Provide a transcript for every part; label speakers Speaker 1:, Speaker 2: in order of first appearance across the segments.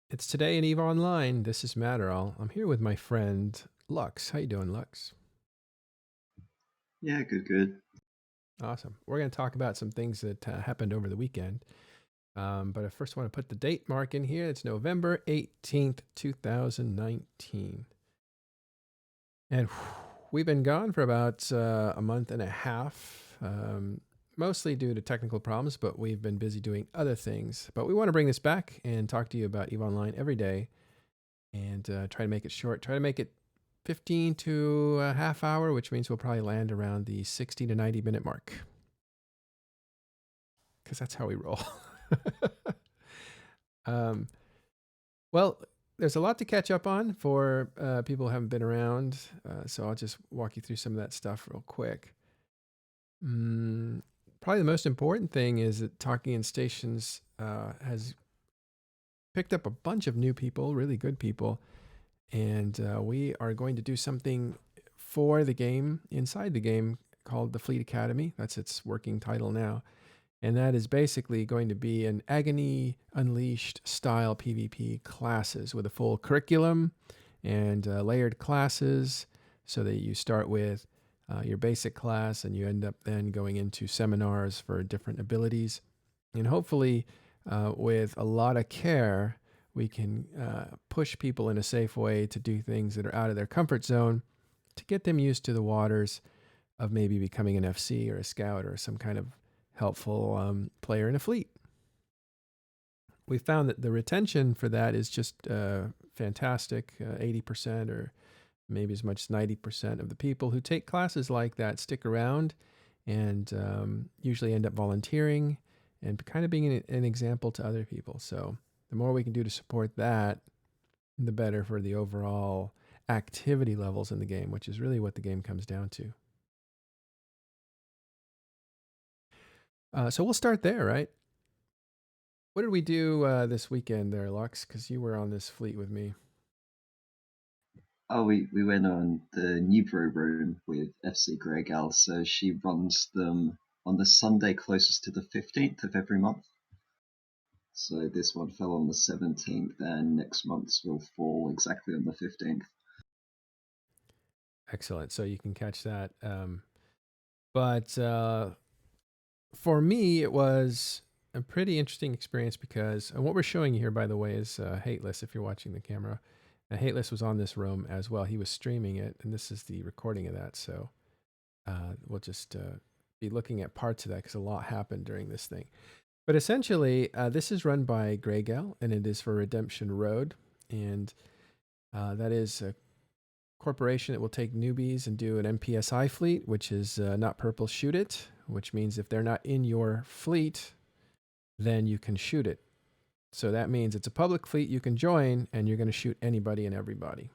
Speaker 1: It's today in EVE Online. This is Matterall. I'm here with my friend Lux. How you doing, Lux?
Speaker 2: Yeah, good, good.
Speaker 1: Awesome. We're going to talk about some things that happened over the weekend. But I first want to put the date mark in here. It's November 18th, 2019. And we've been gone for about a month and a half, mostly due to technical problems, but we've been busy doing other things. But we want to bring this back and talk to you about EVE Online every day and try to make it short, try to make it 15 to a half hour, which means we'll probably land around the 60 to 90-minute mark because that's how we roll. um, well, there's a lot to catch up on for people who haven't been around, so I'll just walk you through some of that stuff real quick. Probably the most important thing is that Talking in Stations has picked up a bunch of new people, really good people, and we are going to do something for the game, inside the game, called the Fleet Academy. That's its working title now. And that is basically going to be an Agony Unleashed style PvP classes with a full curriculum and layered classes so that you start with your basic class and you end up then going into seminars for different abilities. And hopefully, with a lot of care, we can push people in a safe way to do things that are out of their comfort zone to get them used to the waters of maybe becoming an FC or a scout or some kind of helpful player in a fleet. We found that the retention for that is just fantastic. 80% or maybe as much as 90% of the people who take classes like that stick around and usually end up volunteering and kind of being an example to other people. So the more we can do to support that, the better for the overall activity levels in the game, which is really what the game comes down to. So we'll start there, right? What did we do this weekend there, Lux? Because you were on this fleet with me.
Speaker 2: Oh, we went on the Newbro room with FC Gregal, so she runs them on the Sunday closest to the 15th of every month. So this one fell on the 17th, and next month's will fall exactly on the 15th.
Speaker 1: Excellent. So you can catch that. But for me, it was a pretty interesting experience because and what we're showing you here, by the way, is Hateless. If you're watching the camera, Hateless was on this room as well. He was streaming it, and this is the recording of that. So we'll just be looking at parts of that because a lot happened during this thing. But essentially, this is run by Greygale, and it is for Redemption Road, and that is a corporation that will take newbies and do an MPSI fleet, which is not purple shoot it, which means if they're not in your fleet, then you can shoot it. So that means it's a public fleet you can join, and you're going to shoot anybody and everybody.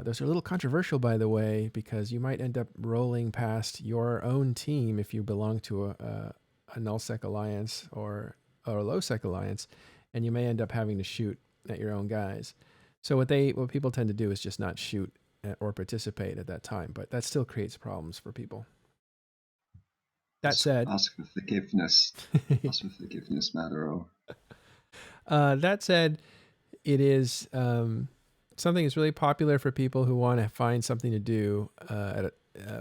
Speaker 1: Those are a little controversial, by the way, because you might end up rolling past your own team if you belong to a nullsec alliance or a lowsec alliance, and you may end up having to shoot at your own guys. So what people tend to do is just not shoot or participate at that time, but that still creates problems for people. That said,
Speaker 2: Ask for forgiveness. Ask for forgiveness, Madero.
Speaker 1: that said, it is something that's really popular for people who want to find something to do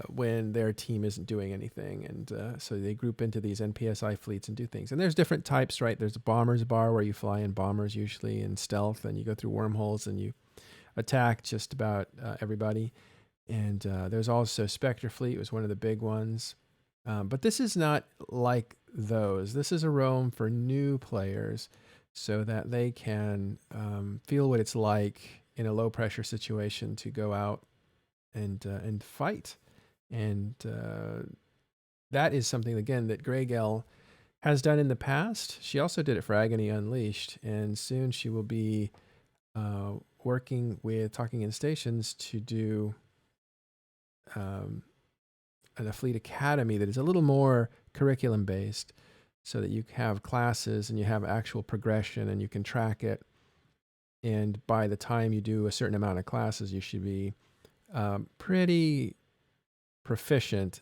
Speaker 1: when their team isn't doing anything. And so they group into these NPSI fleets and do things. And there's different types, right? There's a bombers bar where you fly in bombers usually in stealth and you go through wormholes and you attack just about everybody. And there's also Spectre Fleet was one of the big ones. But this is not like those. This is a roam for new players so that they can feel what it's like in a low pressure situation to go out and fight. And that is something again that Greygale has done in the past. She also did it for Agony Unleashed, and soon she will be working with Talking in Stations to do a Fleet Academy that is a little more curriculum based so that you have classes and you have actual progression and you can track it. And by the time you do a certain amount of classes, you should be pretty proficient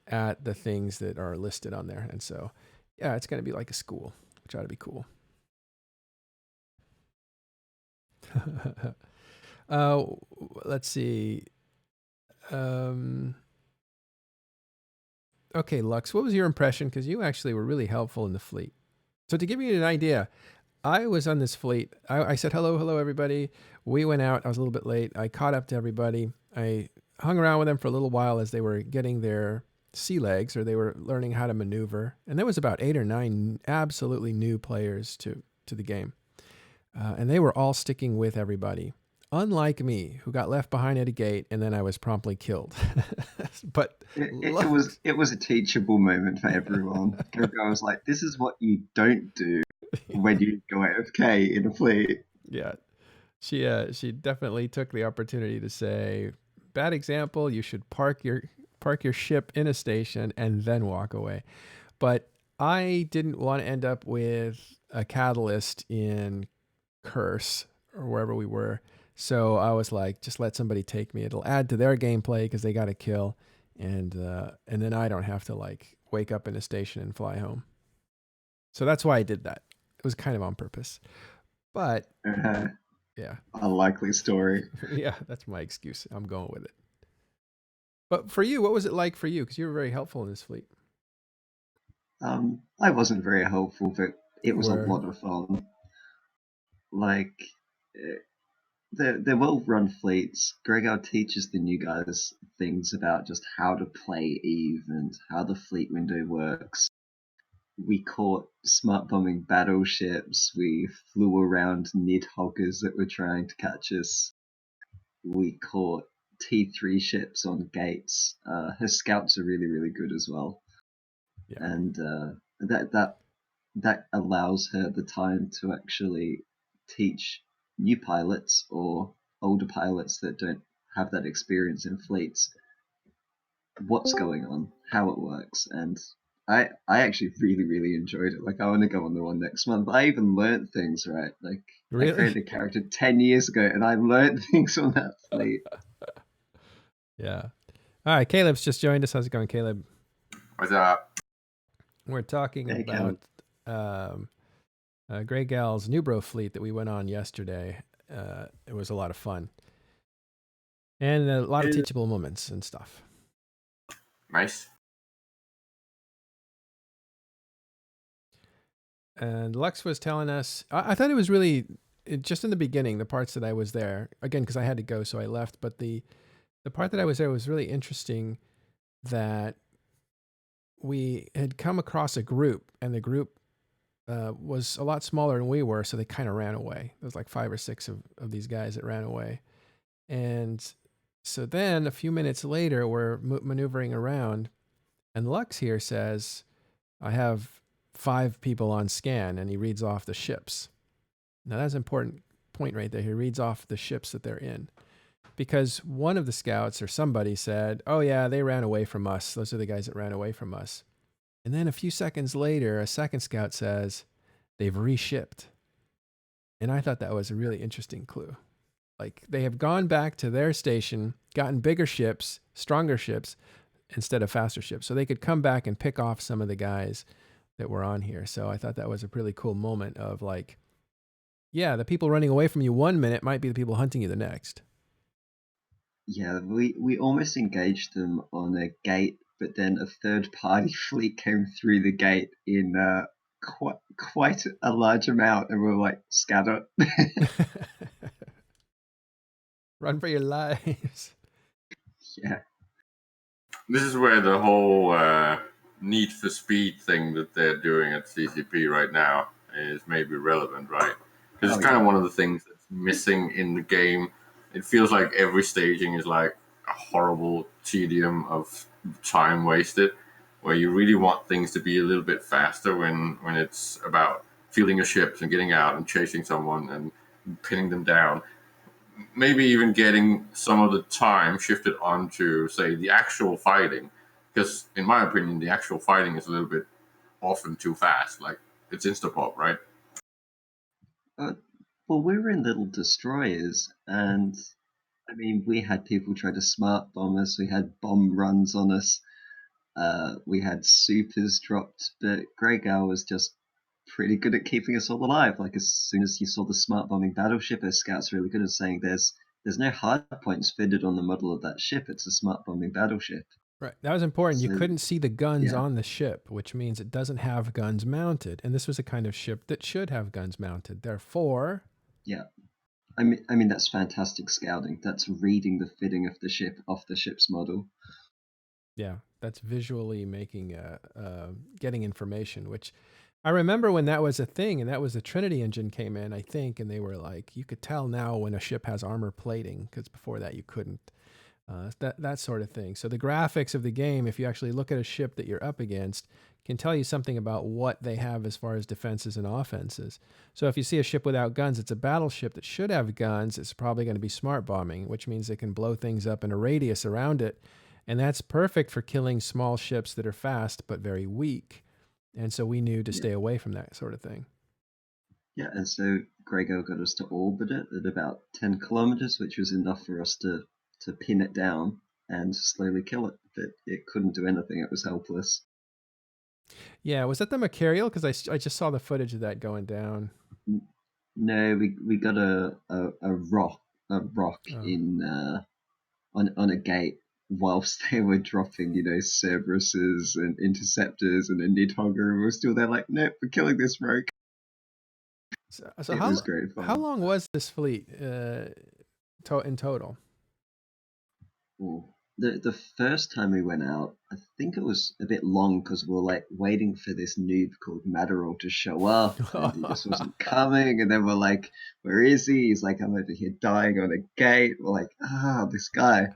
Speaker 1: at the things that are listed on there. And so, yeah, it's going to be like a school, which ought to be cool. uh, let's see. Um, okay, Lux, what was your impression? Because you actually were really helpful in the fleet. So to give you an idea, I was on this fleet. I said, hello, hello, everybody. We went out. I was a little bit late. I caught up to everybody. I hung around with them for a little while as they were getting their sea legs or they were learning how to maneuver. And there was about 8 or 9 absolutely new players to the game. And they were all sticking with everybody. Unlike me, who got left behind at a gate and then I was promptly killed. But Lux,
Speaker 2: It was a teachable moment for everyone. Gogo was like, "This is what you don't do when you go AFK in a fleet."
Speaker 1: yeah, she definitely took the opportunity to say, bad example, you should park your ship in a station and then walk away. But I didn't want to end up with a catalyst in Curse or wherever we were. So I was like, just let somebody take me. It'll add to their gameplay because they got a kill, and then I don't have to like wake up in a station and fly home. So that's why I did that. It was kind of on purpose. But yeah,
Speaker 2: A likely story.
Speaker 1: yeah, that's my excuse. I'm going with it. But for you, what was it like for you? Because you were very helpful in this fleet.
Speaker 2: I wasn't very helpful, but it
Speaker 1: You
Speaker 2: was a
Speaker 1: were.
Speaker 2: lot of fun. Like, eh, they're well run fleets. Gregor teaches the new guys things about just how to play Eve and how the fleet window works. We caught smart bombing battleships. We flew around Nidhoggers that were trying to catch us. We caught T3 ships on gates. Her scouts are really, really good as well,
Speaker 1: Yeah.
Speaker 2: and that allows her the time to actually teach new pilots or older pilots that don't have that experience in fleets what's going on, how it works, and I actually really really enjoyed it. Like I want to go on the one next month. I even learned things, right? Like I
Speaker 1: Really?
Speaker 2: created a character 10 years ago, and I learned things on that fleet.
Speaker 1: Yeah. All right. Caleb's just joined us. How's it going, Caleb?
Speaker 3: What's up?
Speaker 1: We're talking
Speaker 2: Hey,
Speaker 1: about um, Grey Gal's Nubro fleet that we went on yesterday. It was a lot of fun and a lot of teachable moments and stuff.
Speaker 3: Nice.
Speaker 1: And Lux was telling us, I thought it was really just in the beginning, the parts that I was there again because I had to go, so I left. But the part that I was there was really interesting. That we had come across a group, and the group was a lot smaller than we were, so they kind of ran away. There was like 5 or 6 of these guys that ran away, and so then a few minutes later, we're maneuvering around, and Lux here says, "I have 5 people on scan," and he reads off the ships. Now that's an important point right there. He reads off the ships that they're in. Because one of the scouts or somebody said, "Oh, yeah, they ran away from us. Those are the guys that ran away from us." And then a few seconds later, a second scout says, "They've reshipped." And I thought that was a really interesting clue. Like they have gone back to their station, gotten bigger ships, stronger ships, instead of faster ships. So they could come back and pick off some of the guys that were on here. So I thought that was a really cool moment of like, yeah, the people running away from you 1 minute might be the people hunting you the next.
Speaker 2: Yeah, we almost engaged them on a gate, but then a third party fleet came through the gate in quite a large amount, and we were like, scatter.
Speaker 1: Run for your lives.
Speaker 2: Yeah.
Speaker 3: This is where the whole need for speed thing that they're doing at CCP right now is maybe relevant, right? Because it's kind of one of the things that's missing in the game. It feels like every staging is like a horrible tedium of time wasted, where you really want things to be a little bit faster when it's about fielding your ships and getting out and chasing someone and pinning them down. Maybe even getting some of the time shifted onto, say, the actual fighting. Because, in my opinion, the actual fighting is a little bit often too fast. Like, it's Instapop, right?
Speaker 2: Well, we were in little destroyers, and I mean, we had people try to smart bomb us. We had bomb runs on us. We had supers dropped, but Grey Gal was just pretty good at keeping us all alive. Like as soon as you saw the smart bombing battleship, our scouts really good at saying there's no hard points fitted on the model of that ship. It's a smart bombing battleship.
Speaker 1: Right. That was important. You
Speaker 2: So,
Speaker 1: couldn't see the guns
Speaker 2: yeah.
Speaker 1: on the ship, which means it doesn't have guns mounted. And this was a kind of ship that should have guns mounted. Therefore,
Speaker 2: Yeah. I mean that's fantastic scouting. That's reading the fitting of the ship off the ship's model.
Speaker 1: yeah, that's visually making getting information, which I remember when that was a thing, and that was the Trinity engine came in, I think, and they were like, you could tell now when a ship has armor plating, because before that you couldn't. That sort of thing. So the graphics of the game, if you actually look at a ship that you're up against, can tell you something about what they have as far as defenses and offenses. So if you see a ship without guns, it's a battleship that should have guns. It's probably going to be smart bombing, which means it can blow things up in a radius around it. And that's perfect for killing small ships that are fast but very weak. And so we knew to stay away from that sort of thing.
Speaker 2: Yeah, and so Gregor got us to orbit it at about 10 kilometers, which was enough for us to pin it down and slowly kill it. But it couldn't do anything. It was helpless.
Speaker 1: Yeah, was that the Macarial? Because I just saw the footage of that going down.
Speaker 2: No, we got a rock in on a gate whilst they were dropping, Cerberuses and Interceptors and a Nidhogger, and we were still there like, nope, we're killing this rogue.
Speaker 1: So
Speaker 2: it was great fun.
Speaker 1: How long was this fleet in total?
Speaker 2: Ooh. The first time we went out, I think it was a bit long because we were like waiting for this noob called Matterall to show up, and he just wasn't coming. And then we're like, "Where is he?" He's like, "I'm over here dying on a gate." We're like, this guy."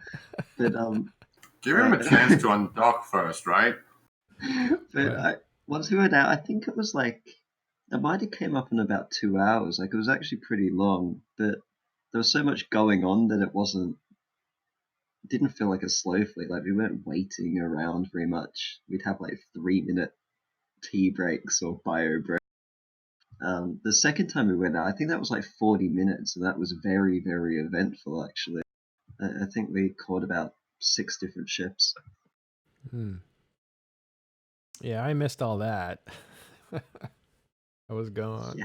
Speaker 2: But
Speaker 3: give him a chance to undock first, right?
Speaker 2: But once we went out, I think it was like it might have came up in about 2 hours. Like it was actually pretty long, but there was so much going on that it didn't feel like a slow fleet. Like we weren't waiting around very much. We'd have like 3-minute tea breaks or bio breaks. The second time we went out, I think that was like 40 minutes, and that was very, very eventful. Actually, I think we caught about 6 different ships.
Speaker 1: Yeah, I missed all that. I was gone.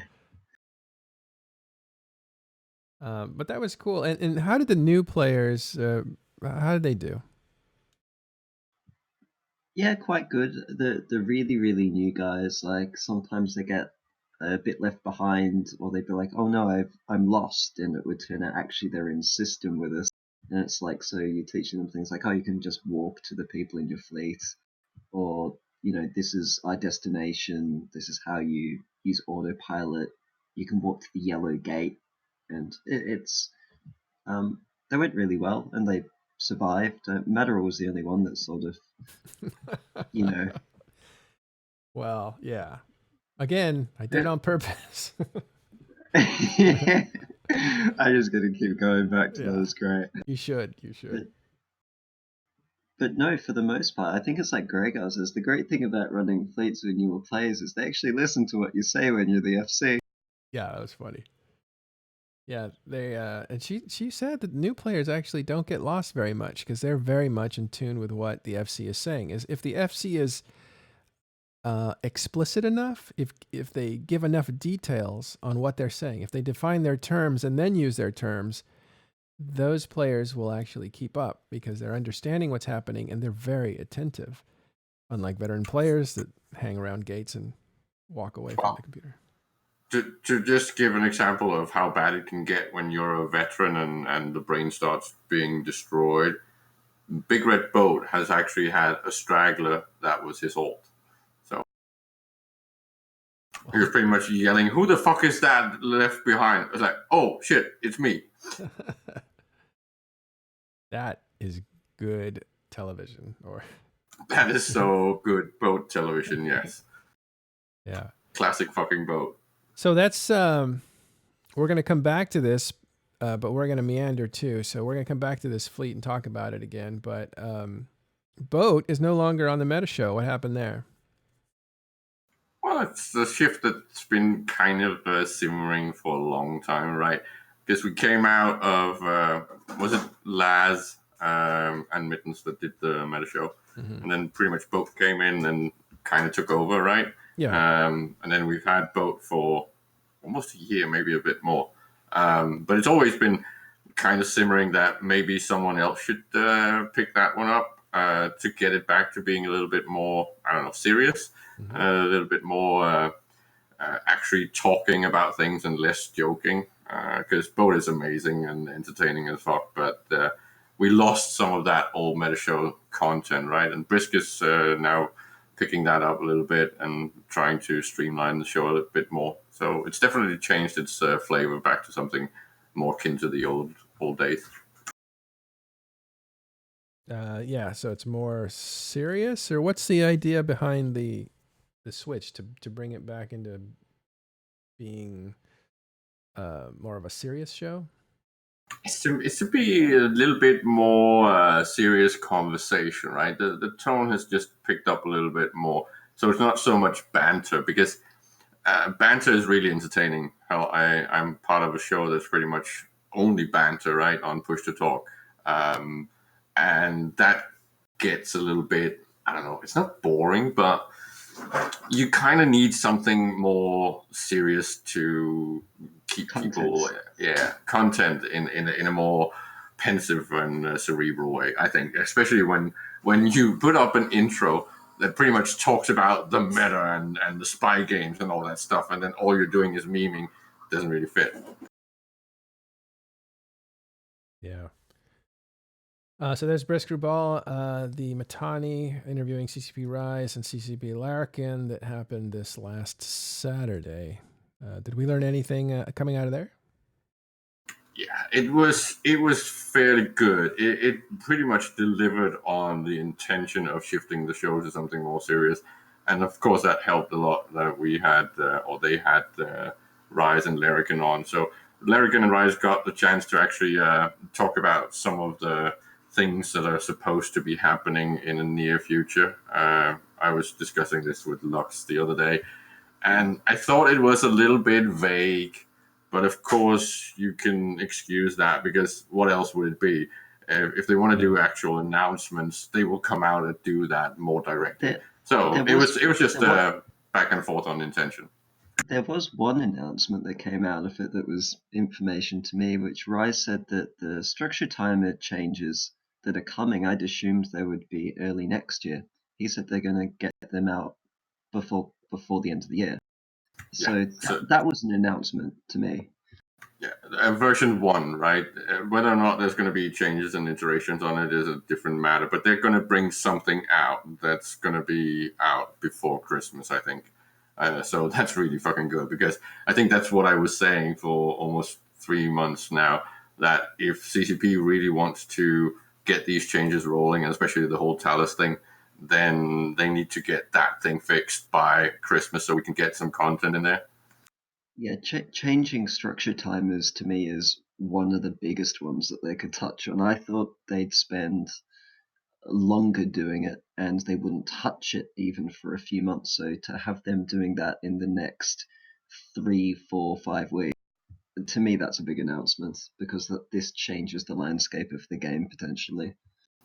Speaker 2: Yeah.
Speaker 1: But that was cool. And how did the new players? How did they do?
Speaker 2: Yeah, quite good. The really, really new guys, like sometimes they get a bit left behind, or they'd be like, "Oh no, I'm lost," and it would turn out actually they're in system with us. And it's like, so you're teaching them things like, "Oh, you can just walk to the people in your fleet," or this is our destination. This is how you use autopilot. You can walk to the yellow gate, and it's they went really well, and they survived. Matterall was the only one that sort of,
Speaker 1: Well, yeah. Again, I did it on purpose.
Speaker 2: I'm just gonna keep going back to those. Great.
Speaker 1: You should.
Speaker 2: But no, for the most part, I think it's like Gregor says. The great thing about running fleets with newer players is they actually listen to what you say when you're the FC.
Speaker 1: Yeah, that was funny. Yeah, they and she said that new players actually don't get lost very much because they're very much in tune with what the FC is saying. Is if the FC is explicit enough, if they give enough details on what they're saying, if they define their terms and then use their terms, those players will actually keep up because they're understanding what's happening and they're very attentive. Unlike veteran players that hang around gates and walk away from the computer.
Speaker 3: To just give an example of how bad it can get when you're a veteran and the brain starts being destroyed, Big Red Boat has actually had a straggler that was his alt. So he was pretty much yelling, "Who the fuck is that left behind?" I was like, "Oh shit, it's me."
Speaker 1: That is good television, or
Speaker 3: that is so good boat television. Yes.
Speaker 1: Yeah.
Speaker 3: Classic fucking boat.
Speaker 1: So that's we're going to come back to this, but we're going to meander too. So we're going to come back to this fleet and talk about it again. But Boat is no longer on the meta show. What happened there?
Speaker 3: Well, it's a shift that's been kind of simmering for a long time, right? Because we came out of was it Laz and Mittens that did the meta show, and then pretty much Boat came in and kind of took over, right?
Speaker 1: Yeah.
Speaker 3: And then we've had Boat for almost a year, maybe a bit more. But it's always been kind of simmering that maybe someone else should pick that one up to get it back to being a little bit more, I don't know, serious,
Speaker 1: Mm-hmm.
Speaker 3: a little bit more actually talking about things and less joking. Because Boat is amazing and entertaining as fuck, but we lost some of that old meta show content, right? And Brisk is now picking that up a little bit and trying to streamline the show a little bit more. So it's definitely changed its flavor back to something more akin to the old days.
Speaker 1: Yeah, so it's more serious, or what's the idea behind the switch to bring it back into being more of a serious show?
Speaker 3: It's to be a little bit more serious conversation, right? The tone has just picked up a little bit more, so it's not so much banter because banter is really entertaining. Hell, I'm part of a show that's pretty much only banter, right, on Push to Talk, and that gets a little bit, I don't know, it's not boring, but you kind of need something more serious to keep people, content in a more pensive and cerebral way. I think, especially when you put up an intro that pretty much talks about the meta and the spy games and all that stuff, and then all you're doing is memeing, doesn't really fit.
Speaker 1: Yeah. So there's Brisk Rubal, the Matani interviewing CCP Rise and CCP Larkin that happened this last Saturday. Did we learn anything coming out of there?
Speaker 3: Yeah, it was fairly good. It pretty much delivered on the intention of shifting the show to something more serious, and of course that helped a lot that we had or they had Rise and Larrikin on. So Larrikin and Rise got the chance to actually talk about some of the things that are supposed to be happening in the near future. I was discussing this with Lux the other day, and I thought it was a little bit vague. But of course, you can excuse that because what else would it be? If they want to do actual announcements, they will come out and do that more directly. It was just back and forth on intention.
Speaker 2: There was one announcement that came out of it that was information to me, which Rise said that the structure timer changes that are coming, I'd assumed they would be early next year. He said they're going to get them out before the end of the year. So that was an announcement to me.
Speaker 3: Yeah, version 1, right? Whether or not there's going to be changes and iterations on it is a different matter, but they're going to bring something out that's going to be out before Christmas, I think. So that's really fucking good because I think that's what I was saying for almost 3 months now, that if CCP really wants to get these changes rolling, and especially the whole Talos thing, then they need to get that thing fixed by Christmas so we can get some content in there.
Speaker 2: Yeah, changing structure timers to me is one of the biggest ones that they could touch on. I thought they'd spend longer doing it and they wouldn't touch it even for a few months. So to have them doing that in the next 3, 4, 5 weeks, to me that's a big announcement because this changes the landscape of the game potentially.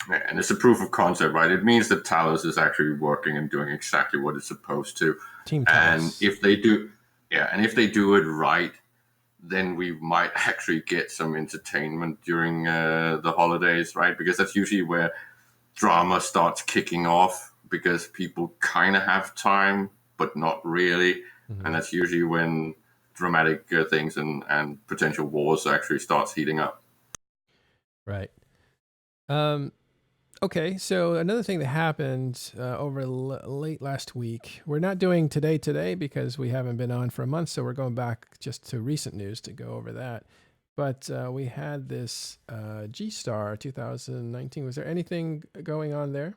Speaker 3: Yeah, and it's a proof of concept, right? It means that Talos is actually working and doing exactly what it's supposed to.
Speaker 1: Team Talos.
Speaker 3: And if they do it right, then we might actually get some entertainment during the holidays, right? Because that's usually where drama starts kicking off because people kind of have time, but not really. Mm-hmm. And that's usually when dramatic things and potential wars actually starts heating up.
Speaker 1: Right. Okay, so another thing that happened over late last week, we're not doing today because we haven't been on for a month, so we're going back just to recent news to go over that. But we had this G-Star 2019. Was there anything going on there?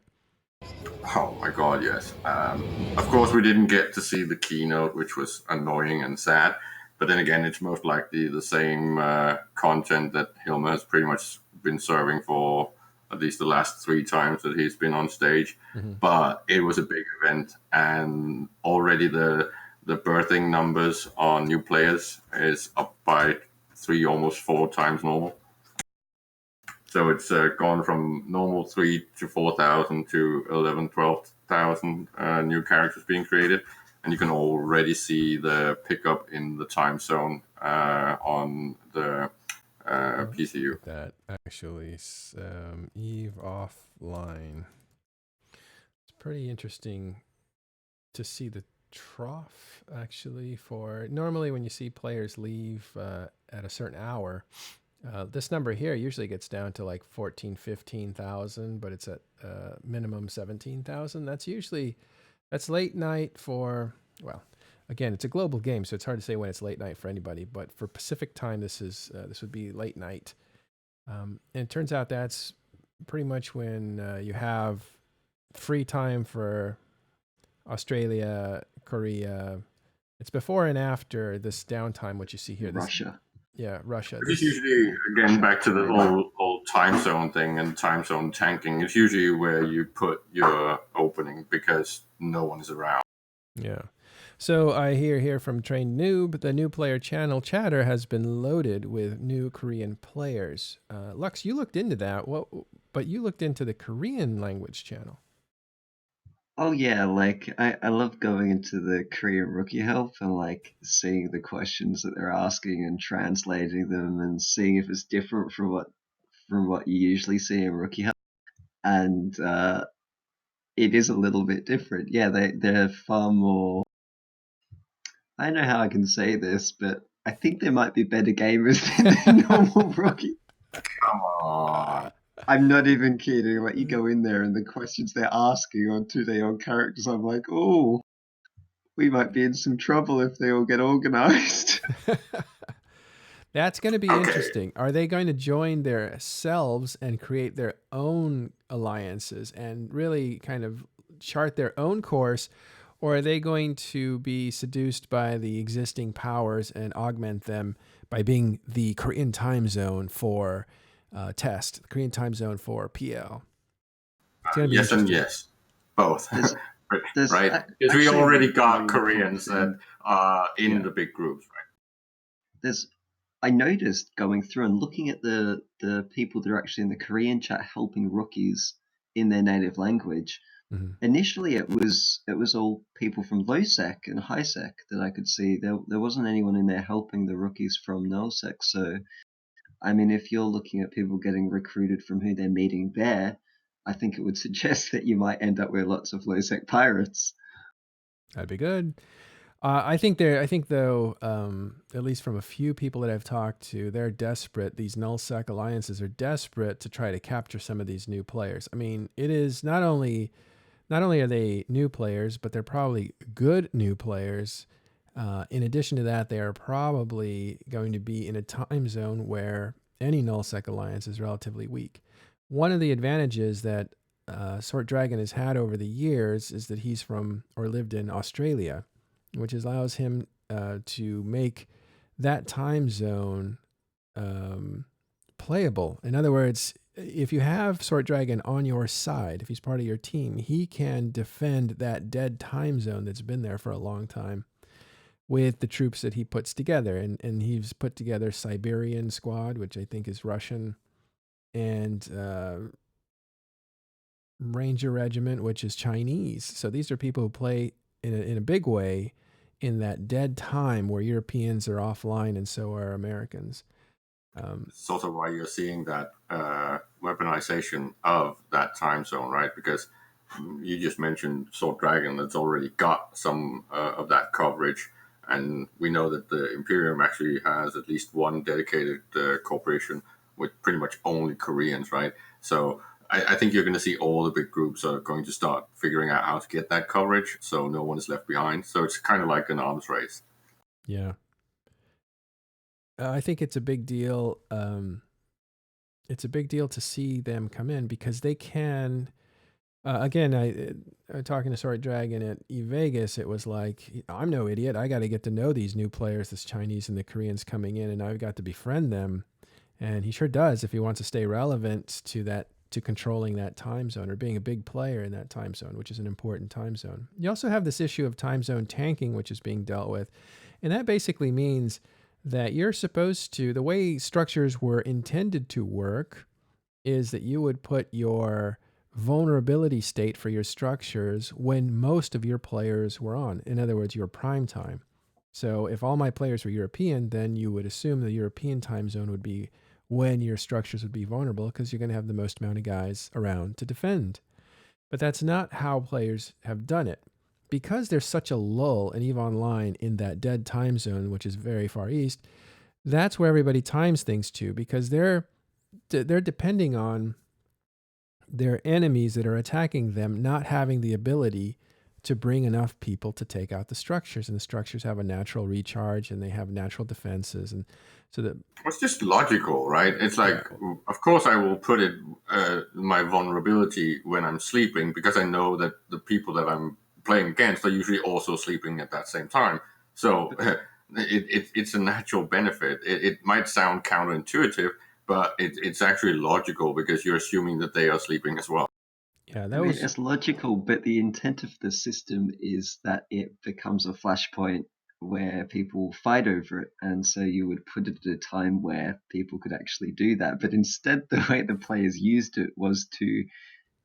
Speaker 3: Oh my God, yes. Of course, we didn't get to see the keynote, which was annoying and sad. But then again, it's most likely the same content that Hilmer has pretty much been serving for at least the last 3 times that he's been on stage. Mm-hmm. But it was a big event, and already the birthing numbers on new players is up by 3, almost 4 times normal. So it's gone from normal 3 to 4,000 to 11, 12,000 new characters being created. and you can already see the pickup in the time zone on the PCU.
Speaker 1: That actually, Eve offline. It's pretty interesting to see the trough actually. For normally when you see players leave at a certain hour, this number here usually gets down to like 14, 15,000, but it's at minimum 17,000. That's late night for, well, again, it's a global game, so it's hard to say when it's late night for anybody, but for Pacific time, this would be late night. And it turns out that's pretty much when you have free time for Australia, Korea. It's before and after this downtime, what you see here.
Speaker 2: Russia.
Speaker 1: Yeah, Russia.
Speaker 3: It's usually, again, back to the whole time zone thing and time zone tanking. It's usually where you put your opening because no one is around.
Speaker 1: Yeah. So I hear here from Trained Noob, the new player channel chatter has been loaded with new Korean players. Lux, you looked into that. But you looked into the Korean language channel.
Speaker 2: Oh yeah, like I love going into the Korean Rookie Help and like seeing the questions that they're asking and translating them and seeing if it's different from what you usually see in Rookie Help. And it is a little bit different. Yeah, they're far more. I don't know how I can say this, but I think there might be better gamers than the normal Rookie.
Speaker 3: Come on.
Speaker 2: I'm not even kidding. Like you go in there and the questions they're asking on 2-day-old characters, I'm like, oh, we might be in some trouble if they all get organized.
Speaker 1: That's going to be interesting. Are they going to join themselves and create their own alliances and really kind of chart their own course? Or are they going to be seduced by the existing powers and augment them by being the Korean time zone for test, the Korean time zone for PL?
Speaker 3: Yes and yes, both.
Speaker 2: There's
Speaker 3: right? Because we already got Koreans that are in the big groups, right?
Speaker 2: I noticed going through and looking at the people that are actually in the Korean chat helping rookies in their native language. Mm-hmm. Initially, it was all people from low-sec and high-sec that I could see. There wasn't anyone in there helping the rookies from null-sec. So, I mean, if you're looking at people getting recruited from who they're meeting there, I think it would suggest that you might end up with lots of low-sec pirates.
Speaker 1: That'd be good. I think though, at least from a few people that I've talked to, they're desperate. These null-sec alliances are desperate to try to capture some of these new players. I mean, it is not only are they new players, but they're probably good new players. In addition to that, they are probably going to be in a time zone where any null-sec alliance is relatively weak. One of the advantages that Sword Dragon has had over the years is that he's from or lived in Australia, which allows him to make that time zone playable. In other words, if you have Sword Dragon on your side, if he's part of your team, he can defend that dead time zone that's been there for a long time with the troops that he puts together. And he's put together Siberian Squad, which I think is Russian, and Ranger Regiment, which is Chinese. So these are people who play in a big way in that dead time where Europeans are offline and so are Americans.
Speaker 3: Sort of why you're seeing that weaponization of that time zone, right? Because you just mentioned Sword Dragon that's already got some of that coverage. And we know that the Imperium actually has at least one dedicated corporation with pretty much only Koreans, right? So I think you're going to see all the big groups are going to start figuring out how to get that coverage so no one is left behind. So it's kind of like an arms race.
Speaker 1: Yeah. I think it's a big deal. It's a big deal to see them come in because they can. Again, I talking to Sword Dragon at eVegas, it was like, I'm no idiot. I got to get to know these new players, this Chinese and the Koreans coming in, and I've got to befriend them. And he sure does if he wants to stay relevant to controlling that time zone or being a big player in that time zone, which is an important time zone. You also have this issue of time zone tanking, which is being dealt with. And that basically means that you're supposed to, the way structures were intended to work is that you would put your vulnerability state for your structures when most of your players were on. In other words, your prime time. So if all my players were European, then you would assume the European time zone would be when your structures would be vulnerable because you're going to have the most amount of guys around to defend. But that's not how players have done it. Because there's such a lull in EVE Online in that dead time zone, which is very far east, that's where everybody times things to, because they're depending on their enemies that are attacking them not having the ability to bring enough people to take out the structures, and the structures have a natural recharge and they have natural defenses, and so that
Speaker 3: it's just logical, right? It's like, of course, I will put it my vulnerability when I'm sleeping because I know that the people that I'm playing against are usually also sleeping at that same time. So it's a natural benefit. It might sound counterintuitive, but it's actually logical because you're assuming that they are sleeping as well.
Speaker 1: Yeah,
Speaker 2: I mean, it's logical, but the intent of the system is that it becomes a flashpoint where people fight over it, and so you would put it at a time where people could actually do that. But instead, the way the players used it was to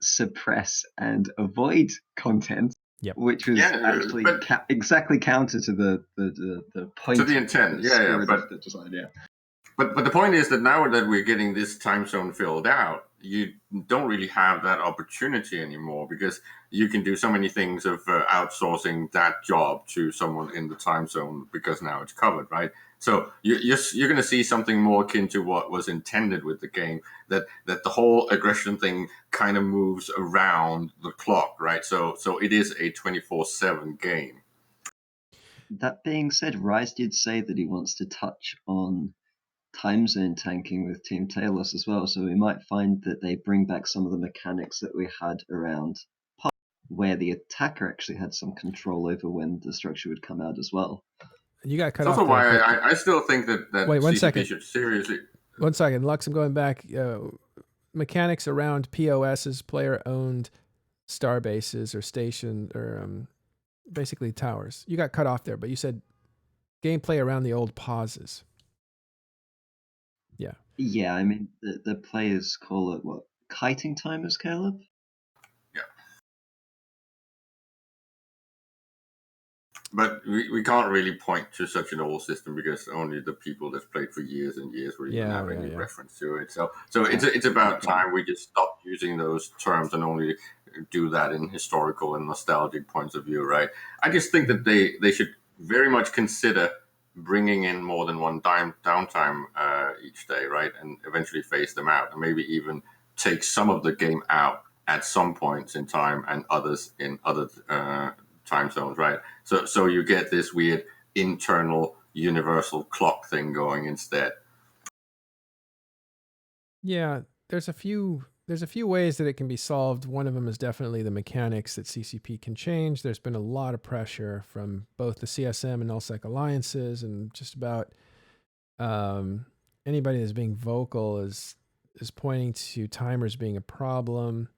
Speaker 2: suppress and avoid content, which was actually exactly counter to the point.
Speaker 3: To the intent,
Speaker 2: but the design,
Speaker 3: But the point is that now that we're getting this time zone filled out, you don't really have that opportunity anymore because you can do so many things of outsourcing that job to someone in the time zone because now it's covered, right? So you're going to see something more akin to what was intended with the game, that the whole aggression thing kind of moves around the clock, right? So it is a 24/7 game.
Speaker 2: That being said, Rise did say that he wants to touch on time zone tanking with Team Talos as well, so we might find that they bring back some of the mechanics that we had around PUBG, where the attacker actually had some control over when the structure would come out as well.
Speaker 1: You got cut
Speaker 3: off. That's also why I still think that
Speaker 1: wait, one
Speaker 3: CCP
Speaker 1: second.
Speaker 3: should seriously.
Speaker 1: 1 second, Lux, I'm going back. Mechanics around POSs, player-owned star bases or station or basically towers. You got cut off there, but you said gameplay around the old pauses. Yeah.
Speaker 2: Yeah, I mean, the players call it, what, kiting timers, Caleb?
Speaker 3: Yeah. But we can't really point to such an old system because only the people that's played for years and years will even have any reference to it. So it's about time we just stop using those terms and only do that in historical and nostalgic points of view, right? I just think that they should very much consider bringing in more than one downtime each day, right? And eventually phase them out, and maybe even take some of the game out at some points in time and others in other time zones, right? So you get this weird internal universal clock thing going instead.
Speaker 1: Yeah, there's a few ways that it can be solved. One of them is definitely the mechanics that CCP can change. There's been a lot of pressure from both the CSM and NullSec alliances, and just about anybody that's being vocal is pointing to timers being a problem.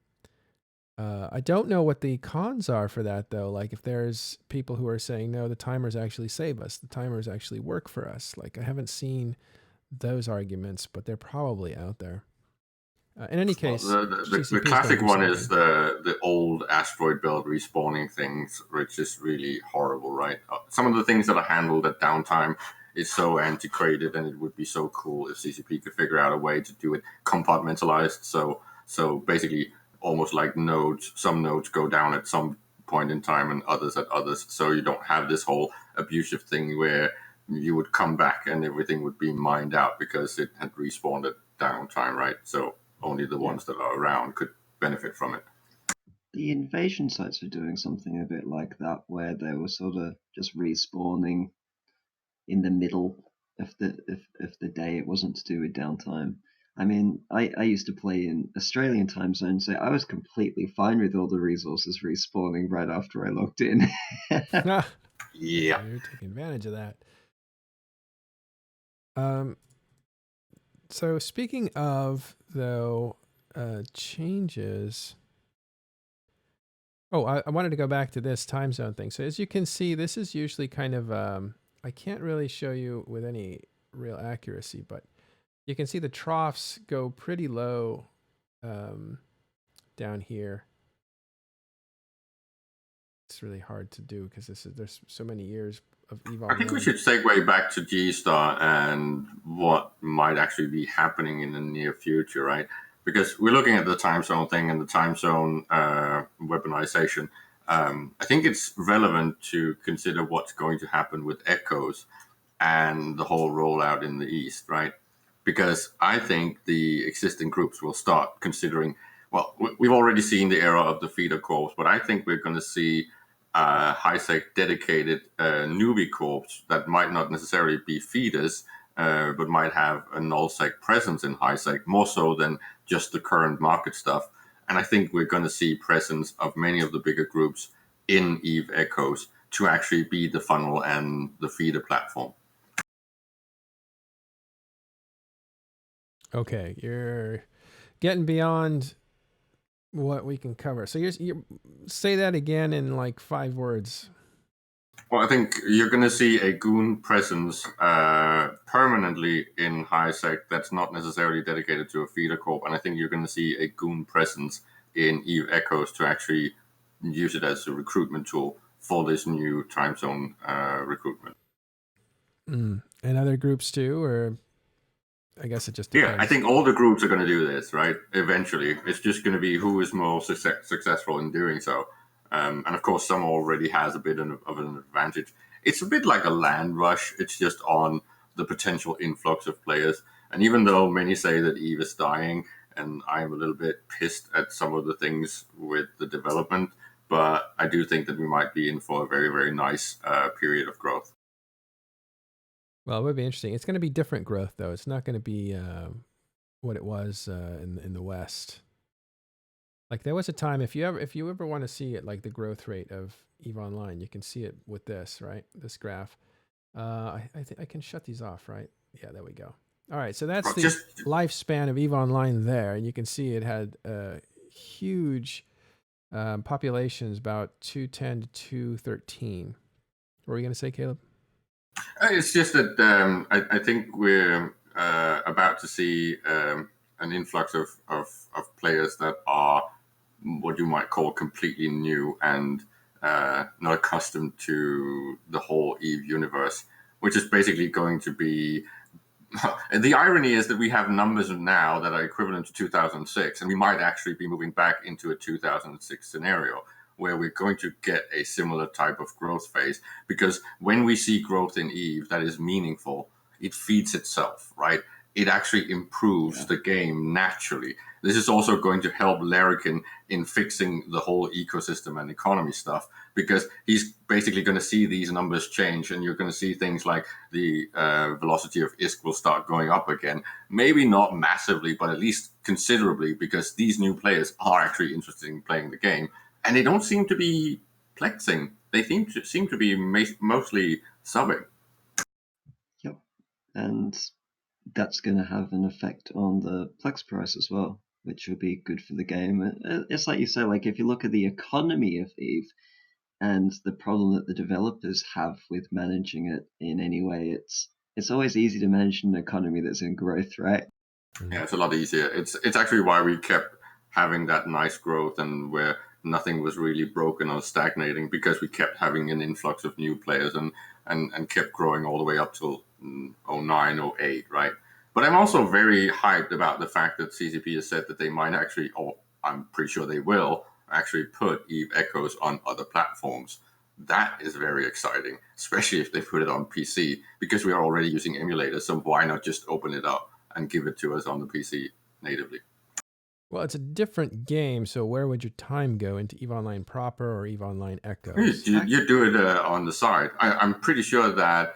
Speaker 1: I don't know what the cons are for that, though. Like, if there's people who are saying, no, the timers actually save us, the timers actually work for us. Like, I haven't seen those arguments, but they're probably out there. In any case,
Speaker 3: the classic one is the old asteroid belt respawning things, which is really horrible, right? Some of the things that are handled at downtime is so antiquated, and it would be so cool if CCP could figure out a way to do it compartmentalized. So basically, almost like nodes. Some nodes go down at some point in time, and others at others. So you don't have this whole abusive thing where you would come back and everything would be mined out because it had respawned at downtime, right? So only the ones that are around could benefit from it.
Speaker 2: The invasion sites were doing something a bit like that, where they were sort of just respawning in the middle of the day. It wasn't to do with downtime. I mean, I used to play in Australian time zone, so I was completely fine with all the resources respawning right after I logged in.
Speaker 3: Yeah.
Speaker 1: You're taking advantage of that. So speaking of, though, changes. Oh, I wanted to go back to this time zone thing. So as you can see, this is usually kind of, I can't really show you with any real accuracy, but you can see the troughs go pretty low down here. It's really hard to do because there's so many years of EVE Online.
Speaker 3: I think we should segue back to G-Star and what might actually be happening in the near future, right? Because we're looking at the time zone thing and the time zone weaponization. I think it's relevant to consider what's going to happen with Echoes and the whole rollout in the East, right? Because I think the existing groups will start considering, well, we've already seen the era of the feeder corps, but I think we're going to see HiSec dedicated newbie corps that might not necessarily be feeders, but might have a nullsec presence in HiSec, more so than just the current market stuff. And I think we're going to see presence of many of the bigger groups in EVE Echoes to actually be the funnel and the feeder platform.
Speaker 1: Okay, you're getting beyond what we can cover. So you say that again in like 5 words.
Speaker 3: Well, I think you're going to see a goon presence permanently in HiSec that's not necessarily dedicated to a feeder corp, and I think you're going to see a goon presence in EVE Echoes to actually use it as a recruitment tool for this new time zone recruitment.
Speaker 1: And other groups too, or I guess it just depends.
Speaker 3: Yeah, I think all the groups are going to do this, right? Eventually, it's just going to be who is more successful in doing so. And of course, some already has a bit of an advantage. It's a bit like a land rush. It's just on the potential influx of players. And even though many say that EVE is dying, and I'm a little bit pissed at some of the things with the development, but I do think that we might be in for a very, very nice period of growth.
Speaker 1: Well, it would be interesting. It's going to be different growth, though. It's not going to be what it was in the West. Like there was a time, if you ever want to see it, like the growth rate of EVE Online, you can see it with this, right? This graph. I think I can shut these off, right? Yeah, there we go. All right, so that's the lifespan of EVE Online there, and you can see it had huge populations, about 210 to 213. What were you going to say, Caleb?
Speaker 3: It's just that I think we're about to see an influx of players that are what you might call completely new and not accustomed to the whole EVE universe, which is basically going to be... The irony is that we have numbers now that are equivalent to 2006, and we might actually be moving back into a 2006 scenario, where we're going to get a similar type of growth phase. Because when we see growth in EVE that is meaningful, it feeds itself, right? It actually improves the game naturally. This is also going to help Larrikin in fixing the whole ecosystem and economy stuff, because he's basically going to see these numbers change, and you're going to see things like the velocity of ISK will start going up again. Maybe not massively, but at least considerably, because these new players are actually interested in playing the game. And they don't seem to be plexing. They seem to be mostly subbing.
Speaker 2: Yep. And that's going to have an effect on the Plex price as well, which will be good for the game. It's like you say, like if you look at the economy of EVE and the problem that the developers have with managing it in any way, it's always easy to manage an economy that's in growth, right?
Speaker 3: Yeah, it's a lot easier. It's actually why we kept having that nice growth and where nothing was really broken or stagnating, because we kept having an influx of new players and kept growing all the way up till 09, 08, right? But I'm also very hyped about the fact that CCP has said that they might actually, or I'm pretty sure they will, actually put EVE Echoes on other platforms. That is very exciting, especially if they put it on PC, because we are already using emulators, so why not just open it up and give it to us on the PC natively?
Speaker 1: Well, it's a different game, so where would your time go? Into EVE Online proper or EVE Online Echoes?
Speaker 3: You do it on the side. I'm pretty sure that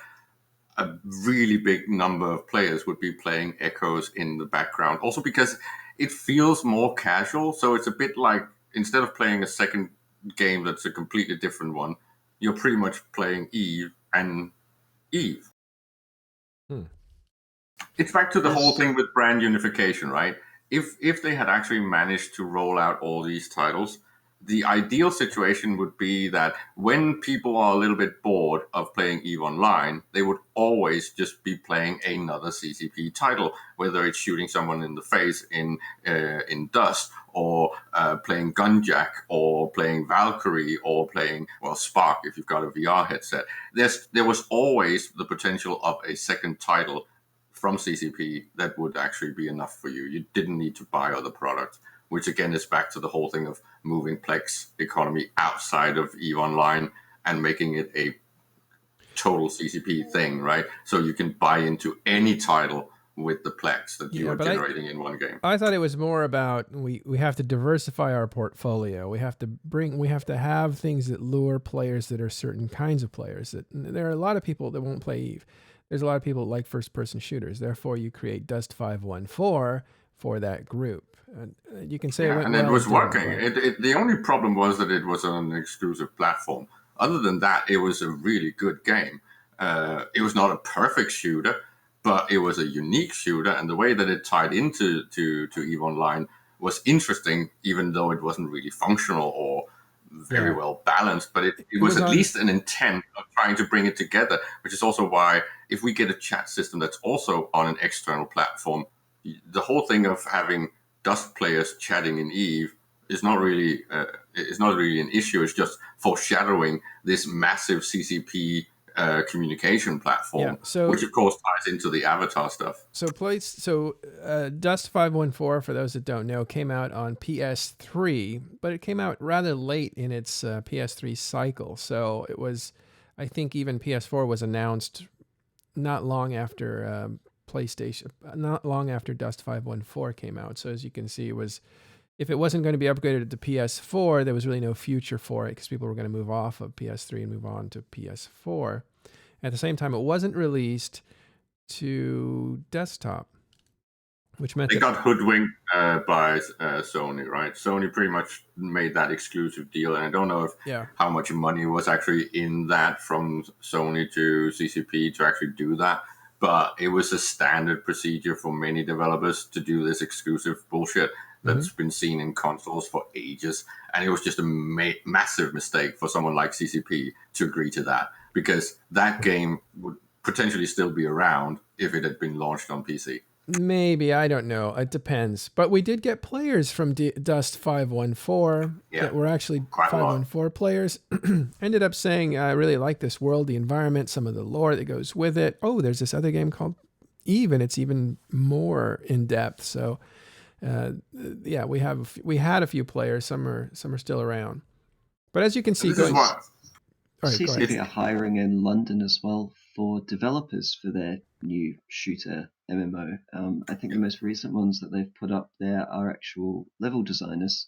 Speaker 3: a really big number of players would be playing Echoes in the background. Also because it feels more casual, so it's a bit like, instead of playing a second game that's a completely different one, you're pretty much playing EVE and EVE. It's back to the whole thing with brand unification, right? If they had actually managed to roll out all these titles, the ideal situation would be that when people are a little bit bored of playing EVE Online, they would always just be playing another CCP title, whether it's shooting someone in the face in Dust, or playing Gunjack, or playing Valkyrie, or playing, well, Spark if you've got a VR headset. There was always the potential of a second title from CCP that would actually be enough for you. You didn't need to buy other products, which again is back to the whole thing of moving Plex economy outside of EVE Online and making it a total CCP thing, right? So you can buy into any title with the Plex that you are generating in one game.
Speaker 1: I thought it was more about we have to diversify our portfolio. We have to have things that lure players that are certain kinds of players. That there are a lot of people that won't play EVE. There's a lot of people that like first-person shooters. Therefore, you create Dust 514 for that group. You can say
Speaker 3: it was working. The only problem was that it was on an exclusive platform. Other than that, it was a really good game. It was not a perfect shooter, but it was a unique shooter, and the way that it tied into EVE Online was interesting, even though it wasn't really functional or very well balanced. But it was at least an intent of trying to bring it together, which is also why if we get a chat system that's also on an external platform, the whole thing of having Dust players chatting in EVE is not really an issue. It's just foreshadowing this massive CCP communication platform, which of course ties into the Avatar stuff.
Speaker 1: So Dust 514, for those that don't know, came out on PS3, but it came out rather late in its PS3 cycle. So it was, I think even PS4 was announced not long after PlayStation, not long after Dust 514 came out. So as you can see, it was, if it wasn't going to be upgraded to PS4, there was really no future for it because people were going to move off of PS3 and move on to PS4. At the same time, it wasn't released to desktop, which meant
Speaker 3: they got hoodwinked by Sony, right? Sony pretty much made that exclusive deal, and I don't know how much money was actually in that from Sony to CCP to actually do that. But it was a standard procedure for many developers to do this exclusive bullshit that's been seen in consoles for ages. And it was just a massive mistake for someone like CCP to agree to that, because that game would potentially still be around if it had been launched on PC.
Speaker 1: Maybe, I don't know. It depends. But we did get players from Dust 514 that were actually 514 players. Ended up saying, I really like this world, the environment, some of the lore that goes with it. Oh, there's this other game called EVE, and it's even more in depth. So, we had a few players. Some are still around. But as you can see,
Speaker 2: CCP are hiring in London as well for developers for their new shooter MMO. I think the most recent ones that they've put up there are actual level designers.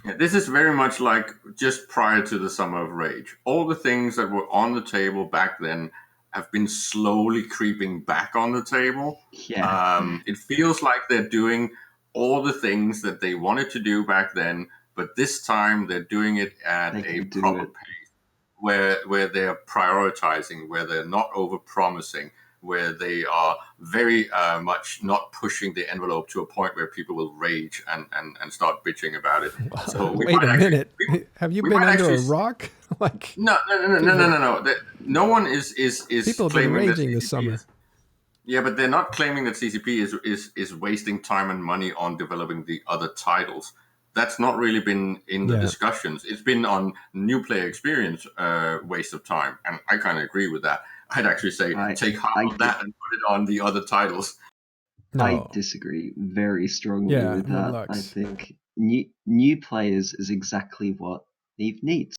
Speaker 3: Yeah, this is very much like just prior to the Summer of Rage. All the things that were on the table back then have been slowly creeping back on the table.
Speaker 2: Yeah.
Speaker 3: It feels like they're doing all the things that they wanted to do back then, but this time they're doing it at a proper pace, where they're prioritizing, where they're not over-promising, where they are very much not pushing the envelope to a point where people will rage and start bitching about it. So
Speaker 1: wait a minute. Have you been under a rock?
Speaker 3: No. No one is
Speaker 1: people
Speaker 3: claiming
Speaker 1: have been raging this summer.
Speaker 3: Yeah, but they're not claiming that CCP is wasting time and money on developing the other titles. That's not really been in the discussions. It's been on new player experience waste of time, and I kind of agree with that. I'd actually say take half of that and put it on the other titles.
Speaker 2: No. I disagree very strongly with that. I think new players is exactly what EVE needs.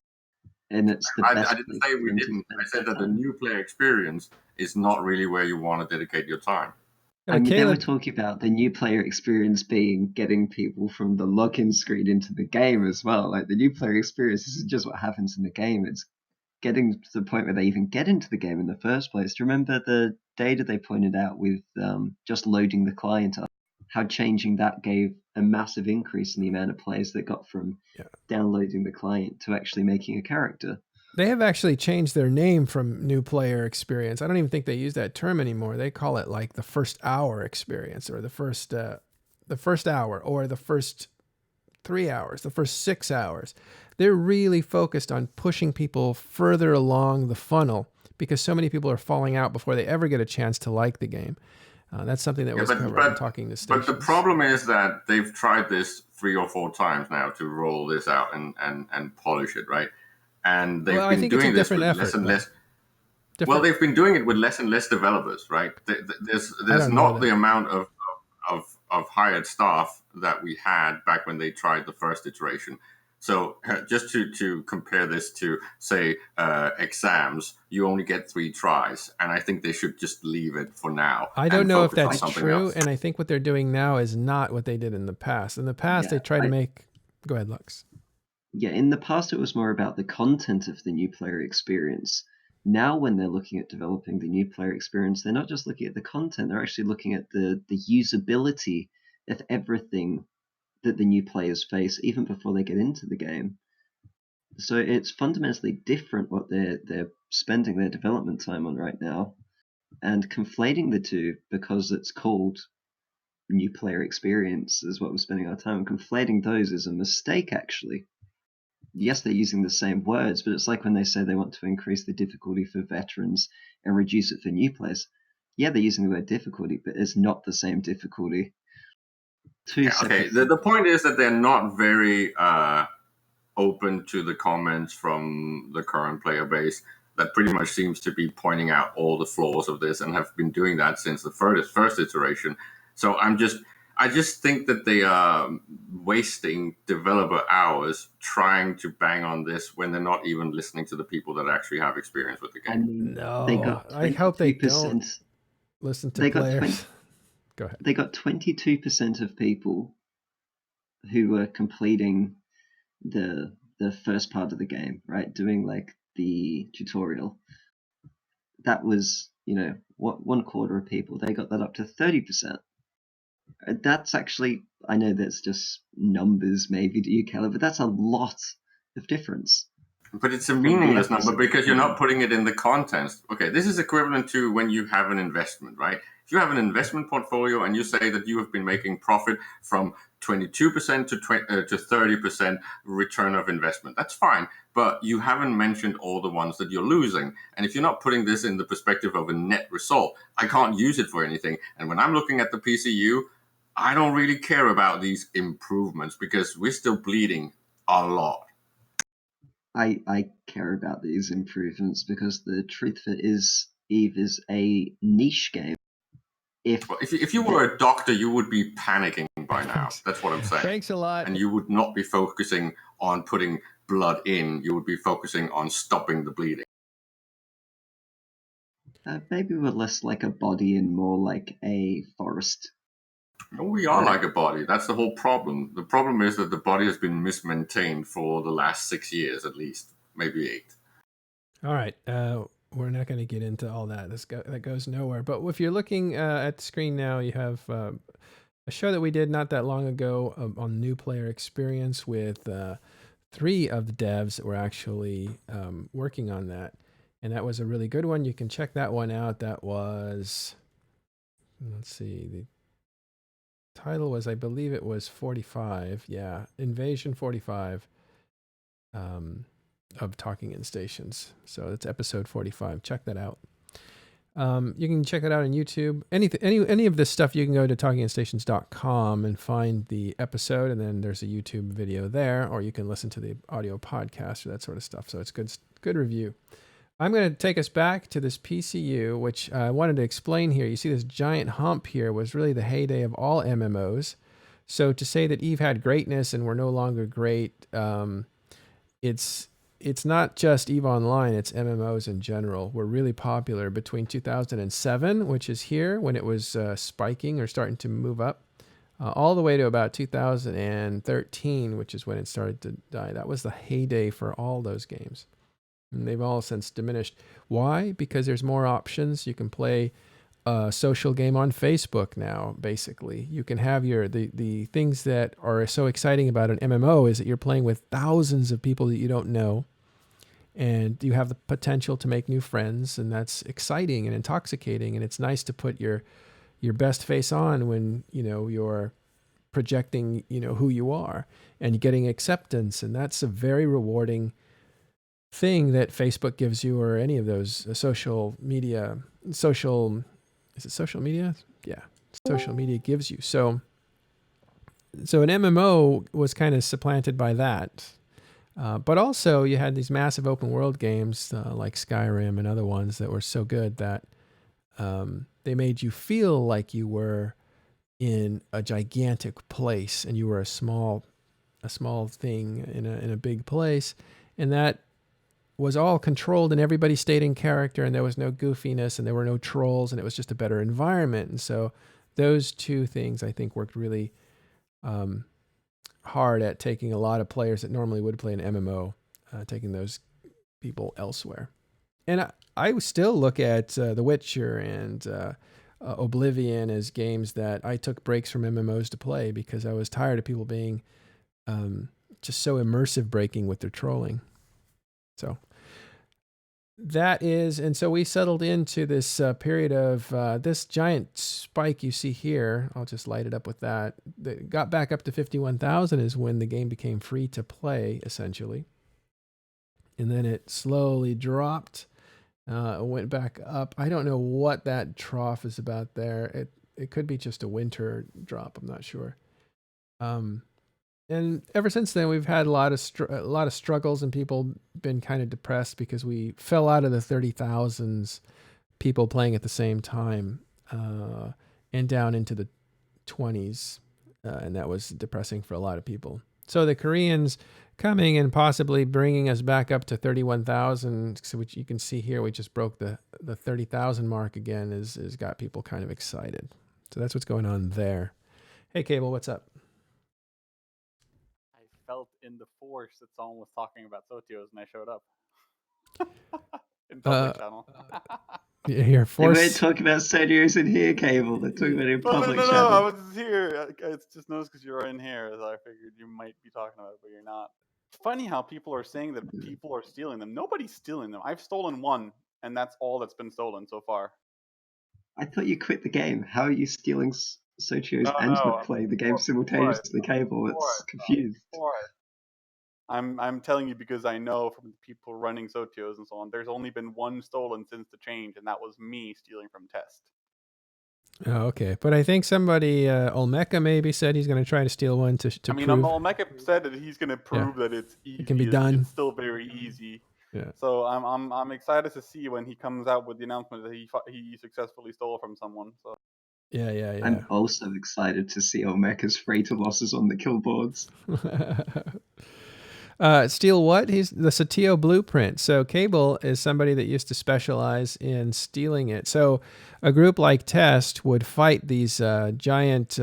Speaker 2: And it's the best.
Speaker 3: I didn't say we didn't. I said that the new player experience is not really where you want to dedicate your time.
Speaker 2: I mean, they were talking about the new player experience being getting people from the login screen into the game as well. Like, the new player experience isn't just what happens in the game, it's getting to the point where they even get into the game in the first place. Do you remember the data they pointed out with just loading the client up? How changing that gave a massive increase in the amount of players that got from downloading the client to actually making a character.
Speaker 1: They have actually changed their name from new player experience. I don't even think they use that term anymore. They call it like the first hour experience, or the first hour, or the first 3 hours, the first 6 hours. They're really focused on pushing people further along the funnel because so many people are falling out before they ever get a chance to like the game. That's something that was covered in Talking to Stations.
Speaker 3: But the problem is that they've tried this 3 or 4 times now to roll this out and polish it, right? And they've been doing this with less and less. Well, they've been doing it with less and less developers, right? There's not the amount of hired staff that we had back when they tried the first iteration. So just to compare this to, say, exams, you only get 3 tries. And I think they should just leave it for now.
Speaker 1: I don't know if that's true. And I think what they're doing now is not what they did in the past. In the past, they tried to make... Go ahead, Lux.
Speaker 2: Yeah, in the past, it was more about the content of the new player experience. Now, when they're looking at developing the new player experience, they're not just looking at the content, they're actually looking at the usability of everything that the new players face, even before they get into the game. So it's fundamentally different what they're spending their development time on right now, and conflating the two because it's called new player experience is what we're spending our time on. Conflating those is a mistake, actually. Yes, they're using the same words, but it's like when they say they want to increase the difficulty for veterans and reduce it for new players. Yeah, they're using the word difficulty, but it's not the same difficulty.
Speaker 3: Okay, the point is that they're not very open to the comments from the current player base that pretty much seems to be pointing out all the flaws of this and have been doing that since the first iteration. So I just think that they are wasting developer hours trying to bang on this when they're not even listening to the people that actually have experience with the game.
Speaker 2: I mean,
Speaker 1: no, I hope they don't listen to players. Go ahead.
Speaker 2: They got 22% of people who were completing the first part of the game, right? Doing like the tutorial. That was, what 1/4 of people. They got that up to 30%. That's actually, I know that's just numbers maybe to you, Keller, but that's a lot of difference.
Speaker 3: But it's a meaningless number because you're not putting it in the context. Okay, this is equivalent to when you have an investment, right? If you have an investment portfolio and you say that you have been making profit from 22% to 30% return of investment, that's fine. But you haven't mentioned all the ones that you're losing. And if you're not putting this in the perspective of a net result, I can't use it for anything. And when I'm looking at the PCU, I don't really care about these improvements because we're still bleeding a lot.
Speaker 2: I care about these improvements because the truth of it is EVE is a niche game.
Speaker 3: If you were a doctor, you would be panicking by now. That's what I'm saying.
Speaker 1: Thanks a lot.
Speaker 3: And you would not be focusing on putting blood in. You would be focusing on stopping the bleeding.
Speaker 2: Maybe we're less like a body and more like a forest.
Speaker 3: No, we are like a body. That's the whole problem. The problem is that the body has been mismaintained for the last 6 years at least, maybe 8.
Speaker 1: All right. We're not going to get into all that. That goes nowhere. But if you're looking at the screen now, you have a show that we did not that long ago on new player experience with 3 of the devs that were actually working on that. And that was a really good one. You can check that one out. That was, let's see, the title was, I believe it was 45. Yeah, Invasion 45 of Talking in Stations. So it's episode 45. Check that out. You can check that out on YouTube. Any of this stuff, you can go to talkinginstations.com and find the episode, and then there's a YouTube video there, or you can listen to the audio podcast or that sort of stuff. So it's good review. I'm going to take us back to this PCU, which I wanted to explain here. You see this giant hump here was really the heyday of all MMOs. So to say that EVE had greatness and we're no longer great, it's not just EVE Online, it's MMOs in general. Were really popular between 2007, which is here, when it was spiking or starting to move up, all the way to about 2013, which is when it started to die. That was the heyday for all those games. And they've all since diminished. Why? Because there's more options. You can play a social game on Facebook now, basically. You can have the things that are so exciting about an MMO is that you're playing with thousands of people that you don't know. And you have the potential to make new friends, and that's exciting and intoxicating. And it's nice to put your best face on when, you're projecting, who you are and getting acceptance. And that's a very rewarding thing that Facebook gives you, or any of those social media, is it social media? Yeah. Social media gives you. So an MMO was kind of supplanted by that. But also you had these massive open world games like Skyrim and other ones that were so good that they made you feel like you were in a gigantic place and you were a small thing in a big place, and that was all controlled and everybody stayed in character and there was no goofiness and there were no trolls and it was just a better environment. And so those two things I think worked really hard at taking a lot of players that normally would play an MMO, taking those people elsewhere. And I still look at The Witcher and Oblivion as games that I took breaks from MMOs to play because I was tired of people being just so immersive breaking with their trolling. So that is, and so we settled into this period of this giant spike you see here. I'll just light it up with that. That got back up to 51,000 is when the game became free to play, essentially. And then it slowly dropped. Went back up. I don't know what that trough is about there. It could be just a winter drop. I'm not sure. And ever since then, we've had a lot of struggles, and people been kind of depressed because we fell out of the 30,000s people playing at the same time, and down into the 20s, and that was depressing for a lot of people. So the Koreans coming and possibly bringing us back up to 31,000, which you can see here, we just broke the 30,000 mark again, is got people kind of excited. So that's what's going on there. Hey, Cable, what's up?
Speaker 4: I felt in the force that someone was talking about Sotios and I showed up. In public channel.
Speaker 1: Your force.
Speaker 2: They weren't talking about Sotios in here, Cable. They're talking about it in public channel.
Speaker 4: No, I was here. It's just noticed because you're in here, as I figured you might be talking about it, but you're not. It's funny how people are saying that people are stealing them. Nobody's stealing them. I've stolen one, and that's all that's been stolen so far.
Speaker 2: I thought you quit the game. How are you stealing Sotios and not playing the game simultaneously, Cable? It's confused.
Speaker 4: I'm telling you because I know from people running Sotios and so on, there's only been one stolen since the change, and that was me stealing from Test.
Speaker 1: Oh, okay. But I think somebody, Olmeca maybe said he's going to try to steal one to prove.
Speaker 4: Olmeca said that he's going to prove that it's easy.
Speaker 1: It can be done.
Speaker 4: It's still very easy.
Speaker 1: Yeah.
Speaker 4: So I'm excited to see when he comes out with the announcement that he successfully stole from someone. So.
Speaker 1: Yeah.
Speaker 2: I'm also excited to see Olmeca's freighter losses on the kill boards.
Speaker 1: Steal what? He's the Satio blueprint. So Cable is somebody that used to specialize in stealing it. So a group like Test would fight these giant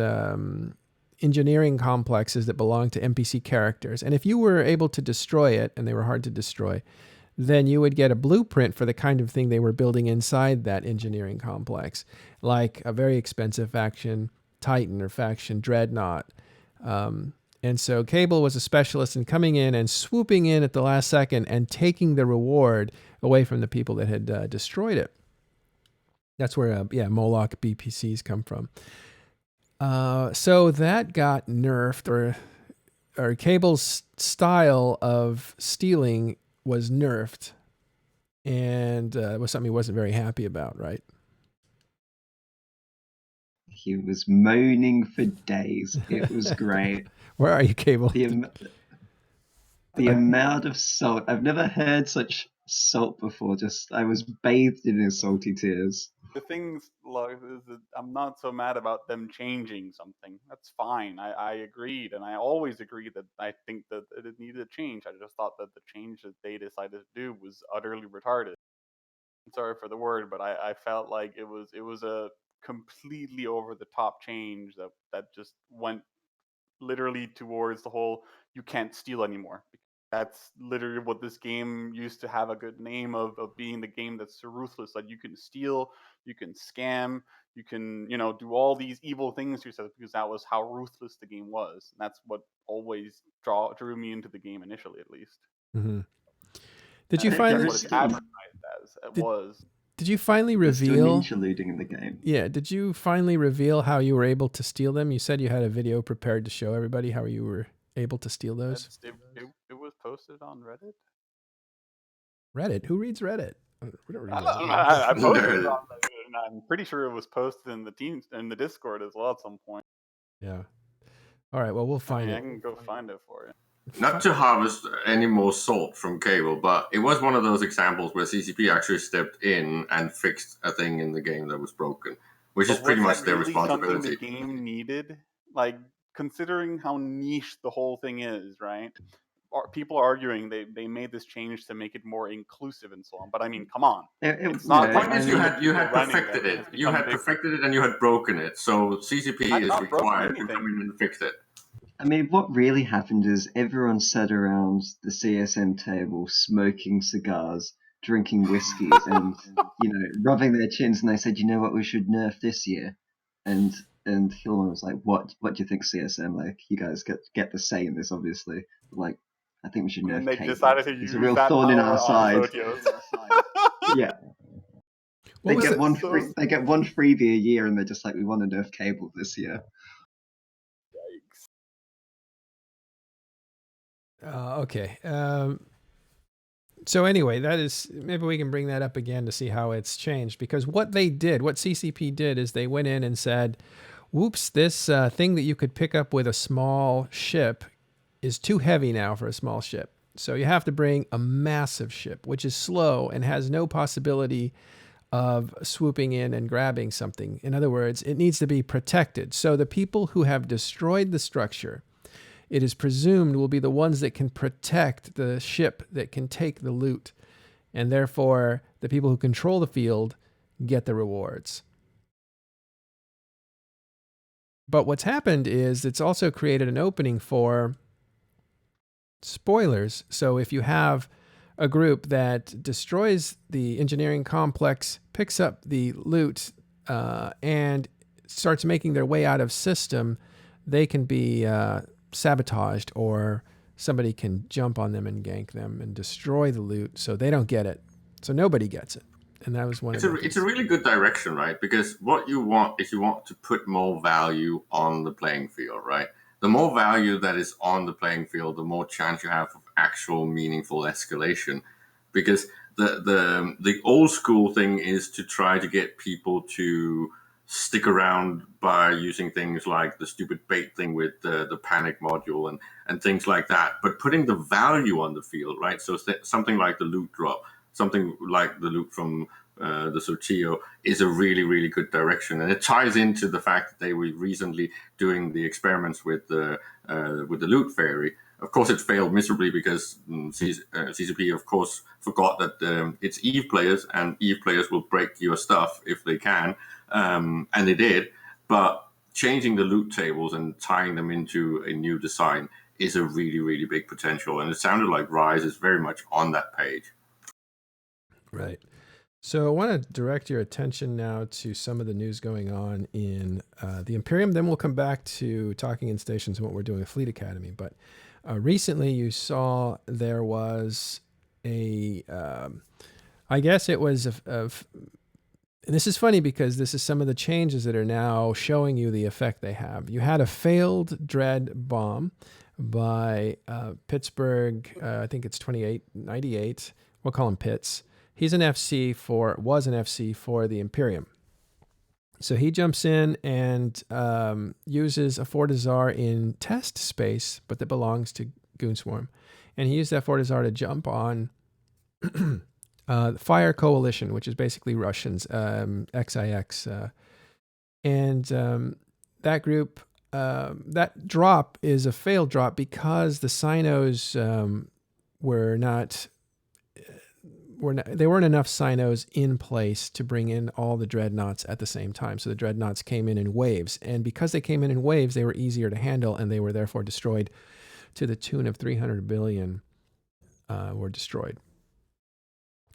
Speaker 1: engineering complexes that belong to NPC characters. And if you were able to destroy it, and they were hard to destroy, then you would get a blueprint for the kind of thing they were building inside that engineering complex, like a very expensive faction Titan or faction Dreadnought. And so Cable was a specialist in coming in and swooping in at the last second and taking the reward away from the people that had destroyed it. That's where, Moloch BPCs come from. So that got nerfed, or Cable's style of stealing was nerfed, and it was something he wasn't very happy about, right?
Speaker 2: He was moaning for days. It was great.
Speaker 1: Where are you, Cable?
Speaker 2: The amount of salt. I've never heard such salt before. I was bathed in his salty tears.
Speaker 4: The things like is that I'm not so mad about them changing something. That's fine. I agreed, and I always agreed that I think that it needed a change. I just thought that the change that they decided to do was utterly retarded. I'm sorry for the word, but I felt like it was a completely over the top change that just went literally towards the whole you can't steal anymore. That's literally what this game used to have a good name of being the game that's so ruthless that you can steal, you can scam, you can do all these evil things to yourself, because that was how ruthless the game was. And that's what always drew me into the game initially, at least.
Speaker 1: Mm-hmm. Did you find
Speaker 4: what it's advertised as? It was.
Speaker 1: Did you finally
Speaker 2: There's still
Speaker 1: reveal?
Speaker 2: ninja looting in the game.
Speaker 1: Yeah. Did you finally reveal how you were able to steal them? You said you had a video prepared to show everybody how you were able to steal those.
Speaker 4: It was posted on Reddit.
Speaker 1: Reddit? Who reads Reddit? We don't read
Speaker 4: I
Speaker 1: Reddit.
Speaker 4: posted it on Reddit, and I'm pretty sure it was posted in the Discord as well at some point.
Speaker 1: Yeah. All right. Well, we'll find
Speaker 4: I
Speaker 1: it.
Speaker 4: can go find it for you.
Speaker 3: Not to harvest any more salt from Cable, but it was one of those examples where CCP actually stepped in and fixed a thing in the game that was broken, which is pretty much their responsibility.
Speaker 4: The game needed, like, considering how niche the whole thing is, right? People are arguing they made this change to make it more inclusive and so on. But I mean, come on, it's not.
Speaker 3: The point is, you had perfected it. You had perfected it, and you had broken it. So CCP is required to come in and fix it.
Speaker 2: I mean, what really happened is everyone sat around the CSM table smoking cigars, drinking whiskeys, and rubbing their chins. And they said, "You know what? We should nerf this year." And Hillman was like, "What? What do you think, CSM? Like, you guys get the say in this, obviously. Like, I think we should nerf."
Speaker 4: And they
Speaker 2: Cable.
Speaker 4: decided to use
Speaker 2: it's a real
Speaker 4: that
Speaker 2: thorn in our
Speaker 4: power on
Speaker 2: side.
Speaker 4: Sotios.
Speaker 2: Yeah. They get one freebie a year, and they're just like, "We want to nerf Cable this year."
Speaker 1: Okay. So anyway, that is, maybe we can bring that up again to see how it's changed, because what CCP did is they went in and said, whoops, this thing that you could pick up with a small ship is too heavy now for a small ship. So you have to bring a massive ship, which is slow and has no possibility of swooping in and grabbing something. In other words, it needs to be protected. So the people who have destroyed the structure, it is presumed, will be the ones that can protect the ship that can take the loot. And therefore, the people who control the field get the rewards. But what's happened is it's also created an opening for spoilers. So if you have a group that destroys the engineering complex, picks up the loot, and starts making their way out of system, they can be sabotaged, or somebody can jump on them and gank them and destroy the loot, so they don't get it. So nobody gets it. And that was one of the things.
Speaker 3: It's a really good direction, right? Because what you want is you want to put more value on the playing field, right? The more value that is on the playing field, the more chance you have of actual meaningful escalation. Because the old school thing is to try to get people to stick around by using things like the stupid bait thing with the panic module and things like that. But putting the value on the field, right? So something like the loot drop, something like the loot from the Sotio is a really, really good direction. And it ties into the fact that they were recently doing the experiments with the loot fairy. Of course, it failed miserably because CCP, of course, forgot that it's EVE players, and EVE players will break your stuff if they can. And they did. But changing the loot tables and tying them into a new design is a really, really big potential. And it sounded like Rise is very much on that page.
Speaker 1: Right. So I want to direct your attention now to some of the news going on in the Imperium. Then we'll come back to talking in stations and what we're doing at Fleet Academy. But recently you saw there was I guess it was and this is funny because this is some of the changes that are now showing you the effect they have. You had a failed Dread bomb by Pittsburgh, I think it's 2898. We'll call him Pitts. He's was an FC for the Imperium. So he jumps in and uses a Fortizar in test space, but that belongs to Goonswarm. And he used that Fortizar to jump on Fire Coalition, which is basically Russians, XIX. And that group, that drop is a failed drop because the Sinos there weren't enough Sinos in place to bring in all the dreadnoughts at the same time. So the dreadnoughts came in waves. And because they came in waves, they were easier to handle, and they were therefore destroyed to the tune of 300 billion were destroyed,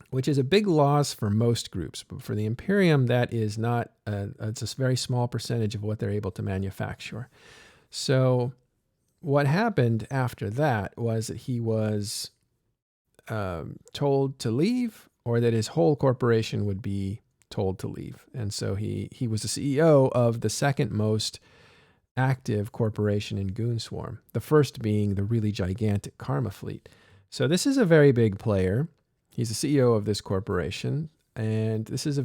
Speaker 1: which is a big loss for most groups. But for the Imperium, that is not, it's a very small percentage of what they're able to manufacture. So what happened after that was that he was told to leave, or that his whole corporation would be told to leave. And so he was the CEO of the second most active corporation in Goonswarm, the first being the really gigantic Karma Fleet. So this is a very big player. He's the CEO of this corporation, and this is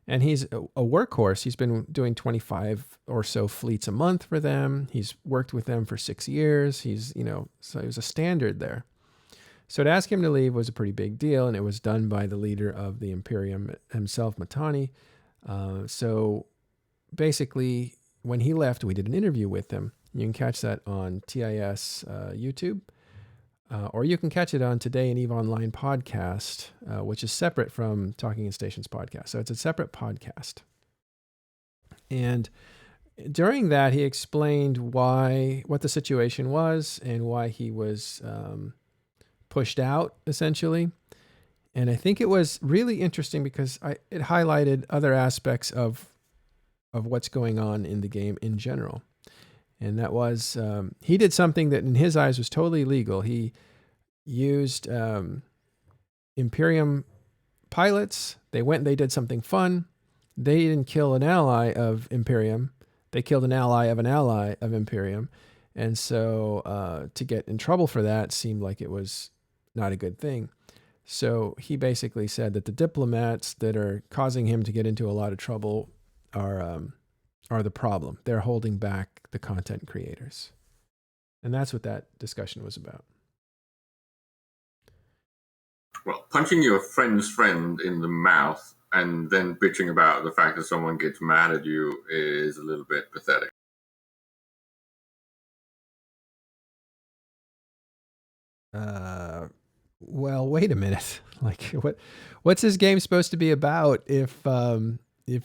Speaker 1: and he's a workhorse. He's been doing 25 or so fleets a month for them. He's worked with them for 6 years. So he was a standard there. So to ask him to leave was a pretty big deal, and it was done by the leader of the Imperium himself, Mittani. So basically, when he left, we did an interview with him. You can catch that on TIS YouTube, or you can catch it on Today and Eve Online podcast, which is separate from Talking in Stations podcast. So it's a separate podcast. And during that, he explained what the situation was and why he was pushed out, essentially. And I think it was really interesting because it highlighted other aspects of what's going on in the game in general. And that was, he did something that in his eyes was totally legal. He used Imperium pilots. They did something fun. They didn't kill an ally of Imperium. They killed an ally of Imperium. And so to get in trouble for that seemed like it was not a good thing. So he basically said that the diplomats that are causing him to get into a lot of trouble are the problem. They're holding back the content creators. And that's what that discussion was about.
Speaker 3: Well, punching your friend's friend in the mouth and then bitching about the fact that someone gets mad at you is a little bit pathetic.
Speaker 1: Well, wait a minute. Like, what's this game supposed to be about if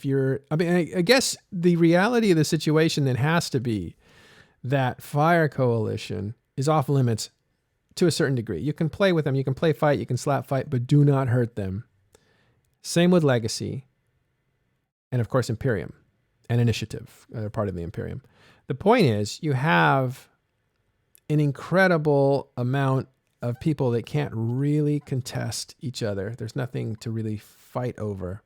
Speaker 1: you're, I guess the reality of the situation then has to be that Fire Coalition is off limits to a certain degree. You can play with them, you can play fight, you can slap fight, but do not hurt them. Same with Legacy, and of course Imperium and Initiative, part of the Imperium. The point is, you have an incredible amount of people that can't really contest each other. There's nothing to really fight over.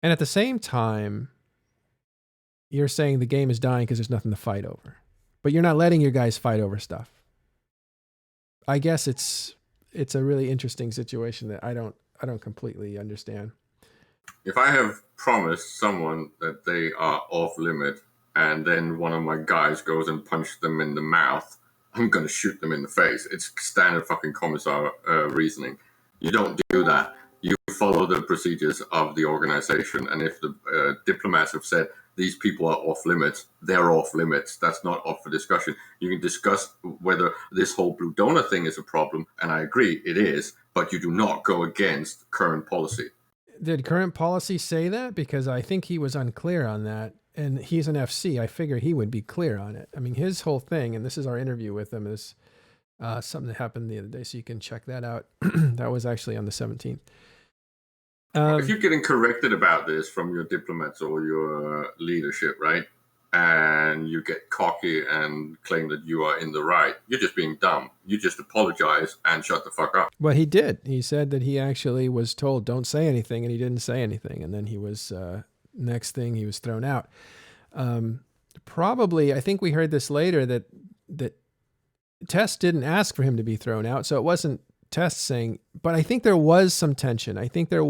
Speaker 1: And at the same time, you're saying the game is dying because there's nothing to fight over. But you're not letting your guys fight over stuff. I guess it's a really interesting situation that I don't completely understand.
Speaker 3: If I have promised someone that they are off limit and then one of my guys goes and punches them in the mouth, I'm going to shoot them in the face. It's standard fucking commissar reasoning. You don't do that. You follow the procedures of the organization. And if the diplomats have said these people are off limits, they're off limits. That's not up for discussion. You can discuss whether this whole Blue Donor thing is a problem. And I agree, it is. But you do not go against current policy.
Speaker 1: Did current policy say that? Because I think he was unclear on that. And he's an FC. I figure he would be clear on it. I mean, his whole thing, and this is our interview with him, is something that happened the other day. So you can check that out. That was actually on the 17th.
Speaker 3: If you're getting corrected about this from your diplomats or your leadership, right, and you get cocky and claim that you are in the right, you're just being dumb. You just apologize and shut the fuck up.
Speaker 1: Well, he did. He said that he actually was told, don't say anything, and he didn't say anything. And then he was... next thing, he was thrown out. Probably, I think we heard this later, that Test didn't ask for him to be thrown out, so it wasn't Test saying, but I think there was some tension. I think at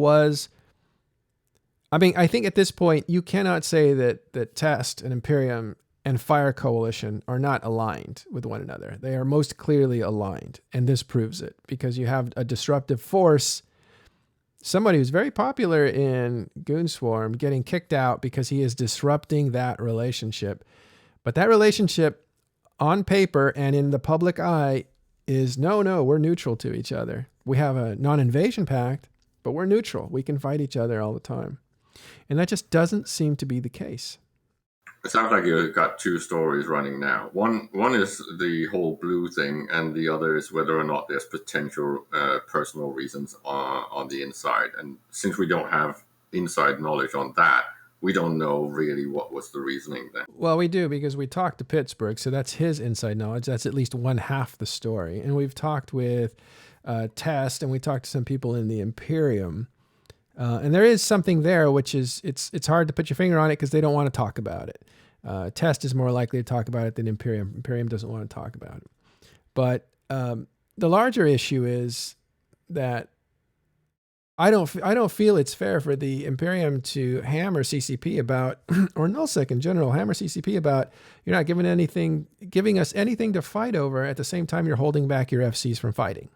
Speaker 1: this point, you cannot say that Test and Imperium and Fire Coalition are not aligned with one another. They are most clearly aligned, and this proves it, because you have a disruptive force, somebody who's very popular in Goonswarm, getting kicked out because he is disrupting that relationship. But that relationship on paper and in the public eye is no, we're neutral to each other. We have a non-invasion pact, but we're neutral. We can fight each other all the time. And that just doesn't seem to be the case.
Speaker 3: It sounds like you've got two stories running now. One is the whole blue thing, and the other is whether or not there's potential personal reasons on the inside. And since we don't have inside knowledge on that, we don't know really what was the reasoning then.
Speaker 1: Well, we do, because we talked to Pittsburgh, so that's his inside knowledge. That's at least one half the story. And we've talked with test, and we talked to some people in the Imperium. And there is something there, which is it's hard to put your finger on it because they don't want to talk about it. Test is more likely to talk about it than Imperium. Imperium doesn't want to talk about it. But the larger issue is that I don't feel it's fair for the Imperium to hammer CCP about, or Nullsec in general, hammer CCP about you're not giving us anything to fight over at the same time you're holding back your FCs from fighting.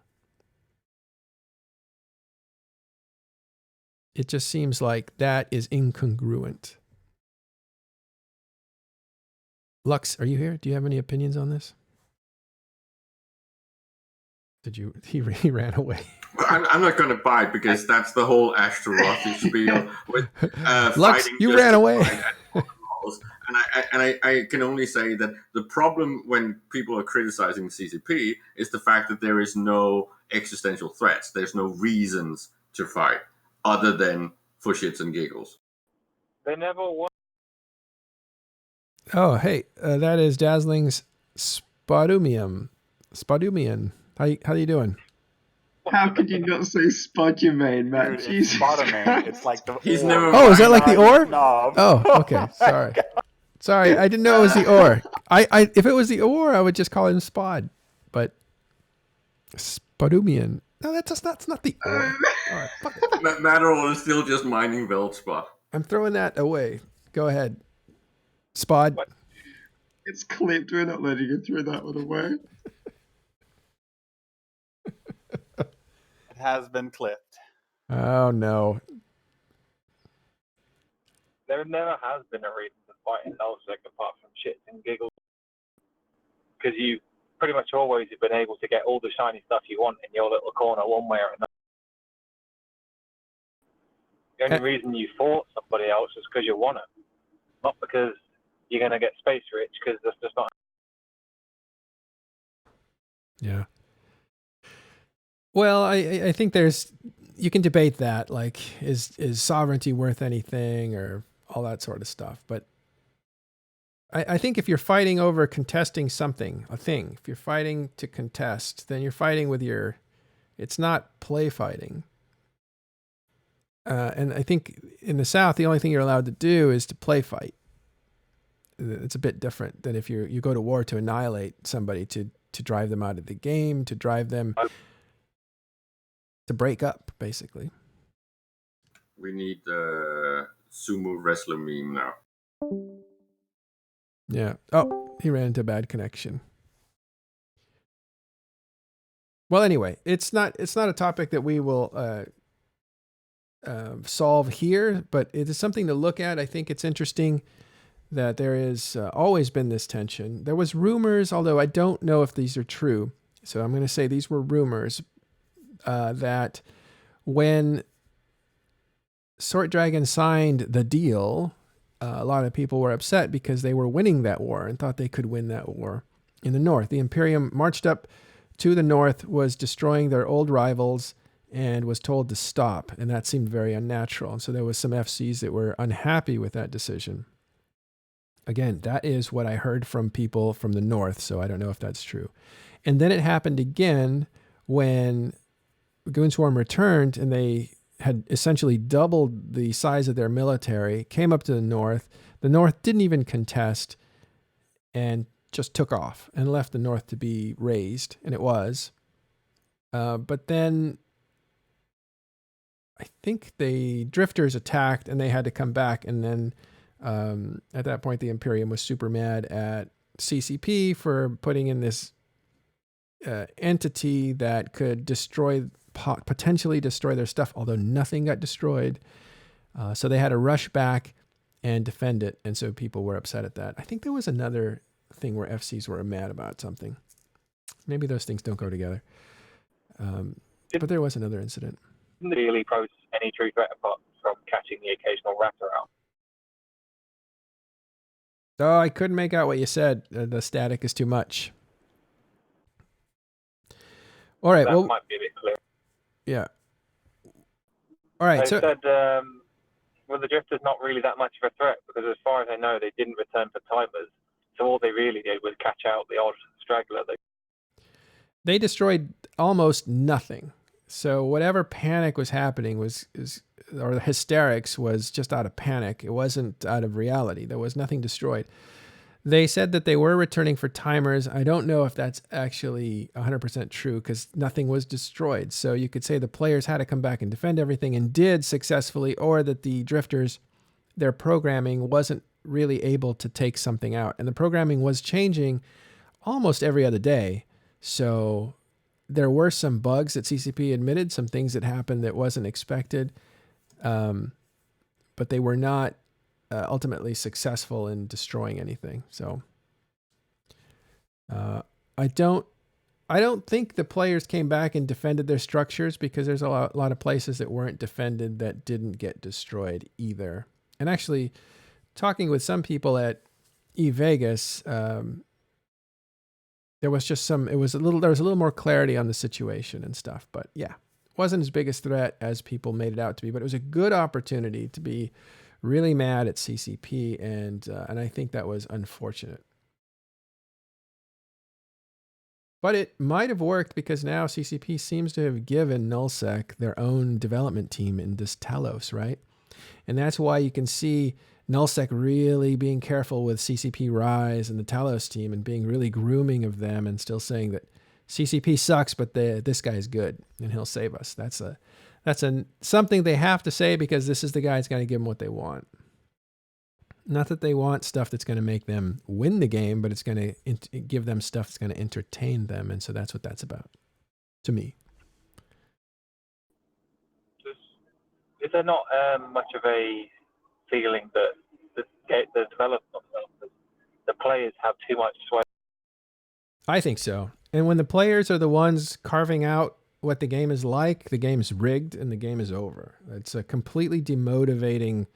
Speaker 1: It just seems like that is incongruent. Lux, are you here? Do you have any opinions on this? He ran away.
Speaker 3: I'm not going to bite because that's the whole Ashtarothi spiel with
Speaker 1: Lux, you ran away.
Speaker 3: And I can only say that the problem when people are criticizing CCP is the fact that there is no existential threats. There's no reasons to fight other than for shits and giggles.
Speaker 5: They never won.
Speaker 1: Oh, hey, that is Dazzling's Spodumian. How you doing?
Speaker 2: How could you not say Spodumane, man?
Speaker 4: Dude,
Speaker 2: Jesus
Speaker 4: it's Spodomane.
Speaker 2: Christ.
Speaker 4: It's like the
Speaker 3: He's
Speaker 4: ore.
Speaker 3: never
Speaker 1: Oh, is that like the ore?
Speaker 4: Knob.
Speaker 1: Oh, okay. Sorry, I didn't know it was the ore. I if it was the ore, I would just call him Spod. But Spodumian. No, that's not the ore. All right, fuck it.
Speaker 3: Matterhorn is still just mining Veldspar.
Speaker 1: I'm throwing that away. Go ahead. Spod.
Speaker 5: What?
Speaker 2: It's clipped. We're not letting you throw that one away.
Speaker 4: It has been clipped.
Speaker 1: Oh no.
Speaker 5: There never has been a reason to fight in Nullsec apart from shits and giggles. Because you pretty much always have been able to get all the shiny stuff you want in your little corner one way or another. The only reason you fought somebody else is because you want it. Not because you're going to get space rich, because that's just not.
Speaker 1: Yeah. Well, I think you can debate that, like, is sovereignty worth anything or all that sort of stuff. But I think if you're fighting over contesting something, if you're fighting to contest, then you're fighting with it's not play fighting. And I think in the South, the only thing you're allowed to do is to play fight. It's a bit different than if you go to war to annihilate somebody, to drive them out of the game, to drive them to break up, basically.
Speaker 3: We need the sumo wrestler meme now.
Speaker 1: Yeah. Oh, he ran into a bad connection. Well, anyway, it's not a topic that we will solve here, but it is something to look at. I think it's interesting that there is always been this tension. There was rumors, although I don't know if these are true. So I'm going to say these were rumors that when Sword Dragon signed the deal, a lot of people were upset because they were winning that war and thought they could win that war in the north. The Imperium marched up to the north, was destroying their old rivals, and was told to stop. And that seemed very unnatural. And so there was some FCs that were unhappy with that decision. Again, that is what I heard from people from the north, so I don't know if that's true. And then it happened again when Goonswarm returned, and they had essentially doubled the size of their military, came up to the north. The north didn't even contest and just took off and left the north to be razed, and it was. But then I think the drifters attacked and they had to come back, and then at that point the Imperium was super mad at CCP for putting in this entity that could potentially destroy their stuff, although nothing got destroyed. So they had to rush back and defend it, and so people were upset at that. I think there was another thing where FCs were mad about something. Maybe those things don't go together. But there was another incident.
Speaker 5: Didn't really pose any true threat apart from catching the occasional raptor out.
Speaker 1: Oh, I couldn't make out what you said. The static is too much. All right.
Speaker 5: That
Speaker 1: well,
Speaker 5: might be a bit clear.
Speaker 1: Yeah. All right.
Speaker 5: I
Speaker 1: So
Speaker 5: said, well, the drifters not really that much of a threat because, as far as I know, they didn't return for timers. So all they really did was catch out the odd straggler.
Speaker 1: they destroyed almost nothing. So whatever panic was happening or the hysterics was just out of panic. It wasn't out of reality. There was nothing destroyed. They said that they were returning for timers. I don't know if that's actually 100% true because nothing was destroyed. So you could say the players had to come back and defend everything and did successfully, or that the drifters, their programming wasn't really able to take something out. And the programming was changing almost every other day. So there were some bugs that CCP admitted, some things that happened that wasn't expected. But they were not ultimately successful in destroying anything. So I don't think the players came back and defended their structures, because there's a lot of places that weren't defended that didn't get destroyed either. And actually, talking with some people at eVegas, there was a little more clarity on the situation and stuff. But yeah, it wasn't as big a threat as people made it out to be. But it was a good opportunity to be really mad at CCP, and I think that was unfortunate. But it might have worked, because now CCP seems to have given Nullsec their own development team in this Talos, right? And that's why you can see Nullsec really being careful with CCP Rise and the Talos team, and being really grooming of them, and still saying that CCP sucks, but this guy's good and he'll save us. That's something they have to say, because this is the guy that's going to give them what they want. Not that they want stuff that's going to make them win the game, but it's going to give them stuff that's going to entertain them. And so that's what that's about, to me.
Speaker 5: Is there not much of a feeling that the developers, the players have too much sway?
Speaker 1: I think so. And when the players are the ones carving out what the game is like, the game's rigged and the game is over. It's a completely demotivating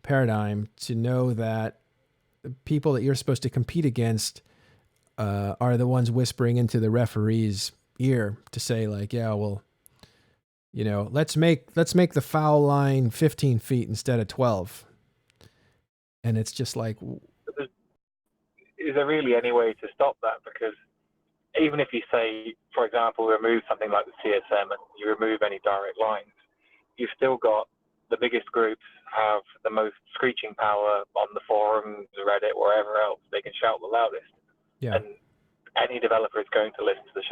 Speaker 1: paradigm to know that the people that you're supposed to compete against are the ones whispering into the referee's ear to say, like, yeah, well, let's make the foul line 15 feet instead of 12. And it's just like,
Speaker 5: is there really any way to stop that? Because even if you say, for example, remove something like the CSM and you remove any direct lines, you've still got the biggest groups have the most screeching power on the forums, Reddit, wherever else. They can shout the loudest.
Speaker 1: Yeah.
Speaker 5: And any developer is going to listen to the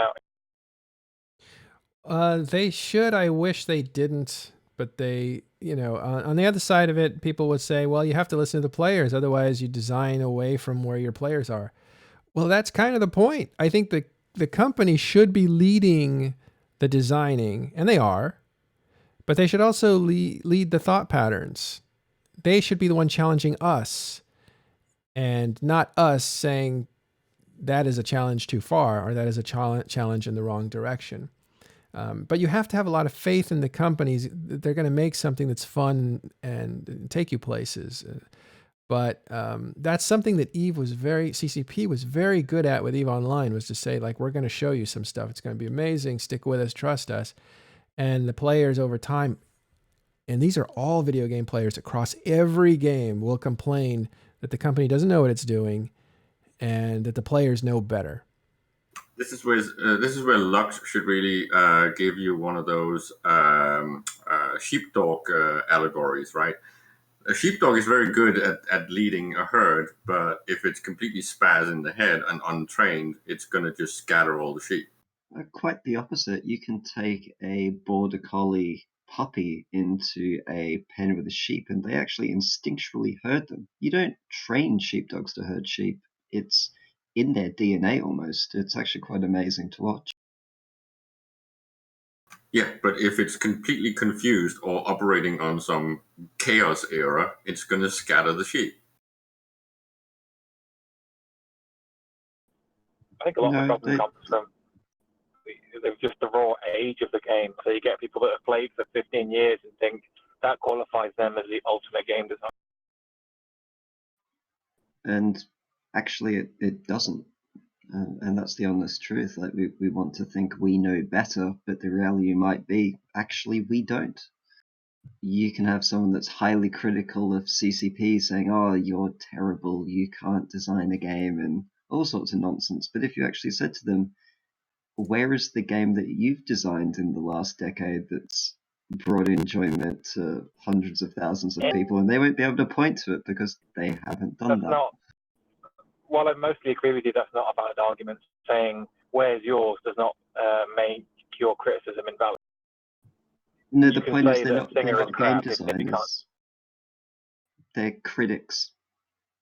Speaker 5: shouting.
Speaker 1: They should. I wish they didn't. But they, on the other side of it, people would say, well, you have to listen to the players. Otherwise, you design away from where your players are. Well, that's kind of the point. I think the company should be leading the designing, and they are. But they should also lead the thought patterns. They should be the one challenging us, and not us saying that is a challenge too far, or that is a challenge in the wrong direction. But you have to have a lot of faith in the companies that they're going to make something that's fun and take you places. But that's something that CCP was very good at with EVE Online, was to say, like, we're going to show you some stuff. It's going to be amazing. Stick with us. Trust us. And the players over time, and these are all video game players across every game, will complain that the company doesn't know what it's doing and that the players know better.
Speaker 3: This is where Lux should really give you one of those sheepdog allegories, right? A sheepdog is very good at leading a herd, but if it's completely spaz in the head and untrained, it's going to just scatter all the sheep.
Speaker 2: Quite the opposite. You can take a border collie puppy into a pen with a sheep, and they actually instinctually herd them. You don't train sheepdogs to herd sheep. It's in their DNA almost. It's actually quite amazing to watch.
Speaker 3: Yeah, but if it's completely confused or operating on some chaos era, it's going to scatter the sheep.
Speaker 5: I think a lot of the problem comes from just the raw age of the game. So you get people that have played for 15 years and think that qualifies them as the ultimate game designer.
Speaker 2: And actually, it doesn't. And that's the honest truth. Like, we want to think we know better, but the reality might be, actually, we don't. You can have someone that's highly critical of CCP saying, oh, you're terrible, you can't design a game, and all sorts of nonsense. But if you actually said to them, where is the game that you've designed in the last decade that's brought enjoyment to hundreds of thousands of people? And they won't be able to point to it because they haven't done
Speaker 5: That's
Speaker 2: that.
Speaker 5: not, while I mostly agree with you, that's not a valid argument. Saying, where's yours does not make your criticism invalid.
Speaker 2: No,
Speaker 5: You
Speaker 2: the
Speaker 5: can
Speaker 2: point is
Speaker 5: say
Speaker 2: they're
Speaker 5: that
Speaker 2: not
Speaker 5: Singer is
Speaker 2: game
Speaker 5: crap if you can't.
Speaker 2: designers. They're critics.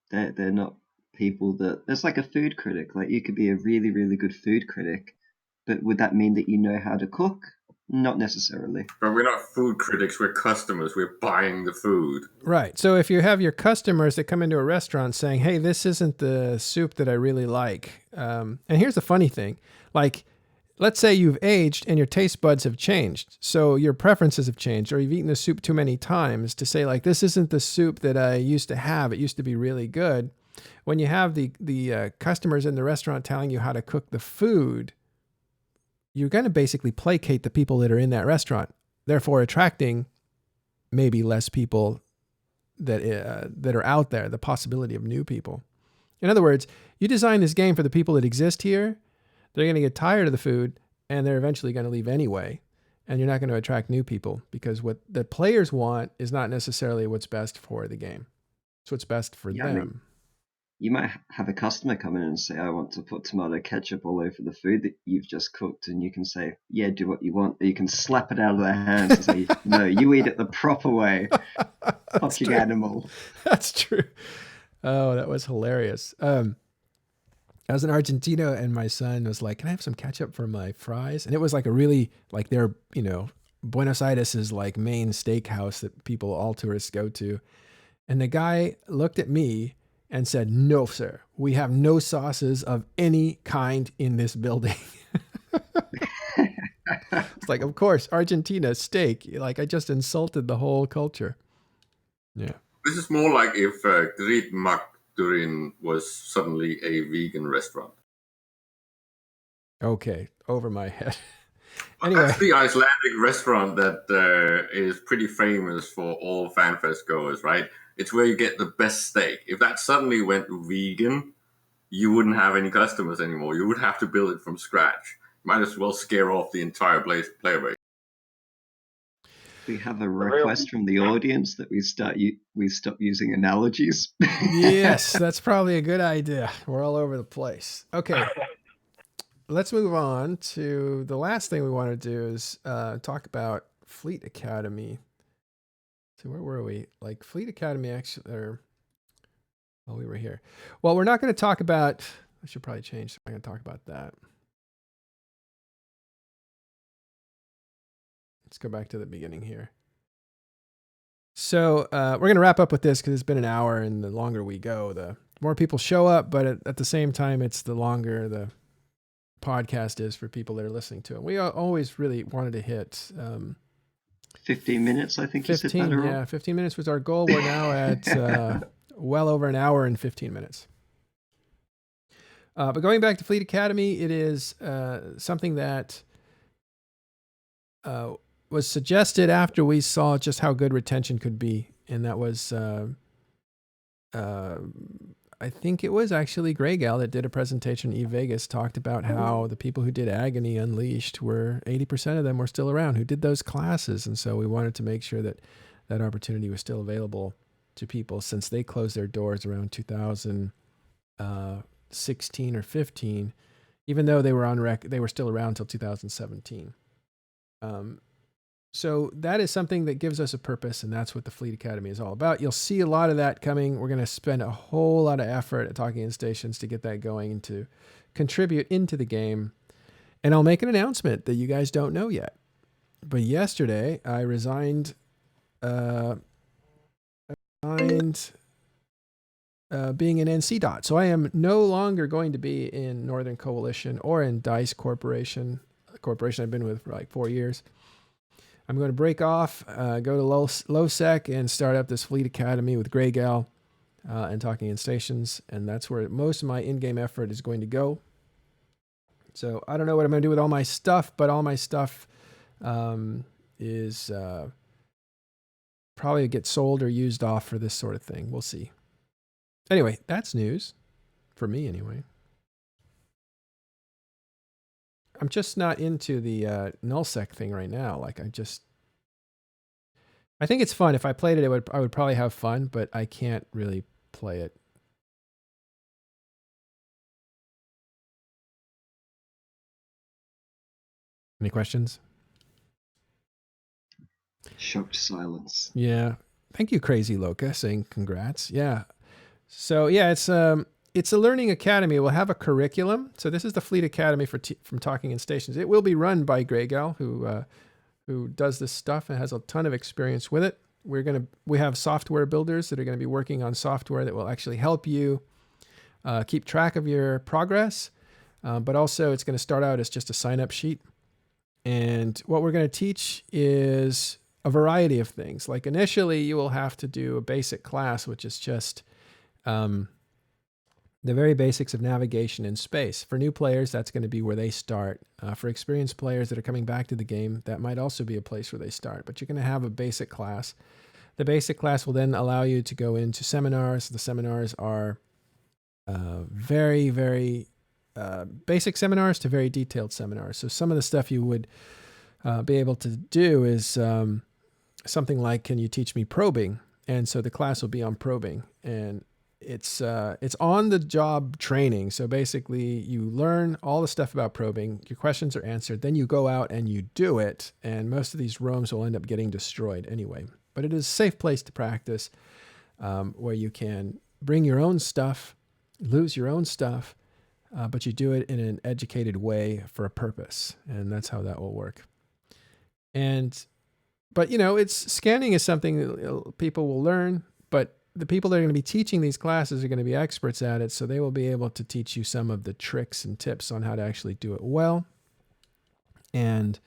Speaker 2: They're not people that... It's like a food critic. Like, you could be a really, really good food critic, but would that mean that you know how to cook? Not necessarily.
Speaker 3: But we're not food critics, we're customers. We're buying the food.
Speaker 1: Right. So if you have your customers that come into a restaurant saying, hey, this isn't the soup that I really like. And here's the funny thing. Like, let's say you've aged and your taste buds have changed. So your preferences have changed, or you've eaten the soup too many times to say, like, this isn't the soup that I used to have. It used to be really good. When you have the customers in the restaurant telling you how to cook the food, you're going to basically placate the people that are in that restaurant, therefore attracting maybe less people that are out there, the possibility of new people. In other words, you design this game for the people that exist here. They're going to get tired of the food, and they're eventually going to leave anyway. And you're not going to attract new people, because what the players want is not necessarily what's best for the game. It's what's best for them.
Speaker 2: I mean, you might have a customer come in and say, I want to put tomato ketchup all over the food that you've just cooked. And you can say, yeah, do what you want. Or you can slap it out of their hands and say, no, you eat it the proper way. Fucking animal.
Speaker 1: That's true. Oh, that was hilarious. I was in Argentina, and my son was like, can I have some ketchup for my fries? And it was like a really, like, they're, Buenos Aires is like main steakhouse that all tourists go to. And the guy looked at me and said, no, sir, we have no sauces of any kind in this building. It's like, of course, Argentina, steak. Like, I just insulted the whole culture. Yeah.
Speaker 3: This is more like if Griet Mac Turin was suddenly a vegan restaurant.
Speaker 1: Okay, over my head. Anyway.
Speaker 3: That's the Icelandic restaurant that is pretty famous for all FanFest goers, right? It's where you get the best steak. If that suddenly went vegan, you wouldn't have any customers anymore. You would have to build it from scratch. Might as well scare off the entire player base.
Speaker 2: We have a request from the audience that we stop using analogies.
Speaker 1: Yes, that's probably a good idea. We're all over the place. Okay. Let's move on to the last thing we want to do is talk about Fleet Academy. So where were we? Like Fleet Academy actually, we were here. Well, we're not going to talk about, I should probably change. I'm going to talk about that. Let's go back to the beginning here. So we're going to wrap up with this because it's been an hour, and the longer we go, the more people show up. But at the same time, it's the longer the podcast is for people that are listening to it. We always really wanted to hit
Speaker 2: 15 minutes, I think
Speaker 1: 15,
Speaker 2: you said that.
Speaker 1: Yeah, 15 minutes was our goal. We're now at well over an hour and 15 minutes. But going back to Fleet Academy, it is something that was suggested after we saw just how good retention could be. And that was, I think it was actually Greygal that did a presentation in eVegas, talked about how the people who did Agony Unleashed were 80% of them were still around who did those classes. And so we wanted to make sure that that opportunity was still available to people, since they closed their doors around 2016 or 15, even though they were on they were still around until 2017. So that is something that gives us a purpose, and that's what the Fleet Academy is all about. You'll see a lot of that coming. We're going to spend a whole lot of effort at Talking in Stations to get that going and to contribute into the game. And I'll make an announcement that you guys don't know yet. But yesterday, I resigned being an NC DOT. So I am no longer going to be in Northern Coalition or in DICE Corporation, a corporation I've been with for like 4 years. I'm going to break off, go to LowSec and start up this Fleet Academy with Greygal and Talking in Stations. And that's where most of my in-game effort is going to go. So I don't know what I'm going to do with all my stuff, but all my stuff is probably get sold or used off for this sort of thing. We'll see. Anyway, that's news for me anyway. I'm just not into the nullsec thing right now. Like I think it's fun. If I played it, I would probably have fun, but I can't really play it. Any questions?
Speaker 2: Shocked silence.
Speaker 1: Yeah. Thank you, Crazy Loca, saying congrats. Yeah. So yeah, it's a learning academy. We'll have a curriculum. So this is the Fleet Academy from Talking in Stations. It will be run by Greygal, who does this stuff and has a ton of experience with it. We have software builders that are going to be working on software that will actually help you keep track of your progress. But also it's going to start out as just a sign-up sheet. And what we're going to teach is a variety of things. Like initially you will have to do a basic class, which is just the very basics of navigation in space. For new players, that's going to be where they start. For experienced players that are coming back to the game, that might also be a place where they start. But you're going to have a basic class. The basic class will then allow you to go into seminars. The seminars are very, very basic seminars to very detailed seminars. So some of the stuff you would be able to do is something like, can you teach me probing? And so the class will be on probing, and it's on the job training. So basically you learn all the stuff about probing, your questions are answered, then you go out and you do it. And most of these rooms will end up getting destroyed anyway, but it is a safe place to practice, where you can bring your own stuff, lose your own stuff, but you do it in an educated way for a purpose. And that's how that will work. But scanning is something that people will learn, but the people that are going to be teaching these classes are going to be experts at it. So they will be able to teach you some of the tricks and tips on how to actually do it well. And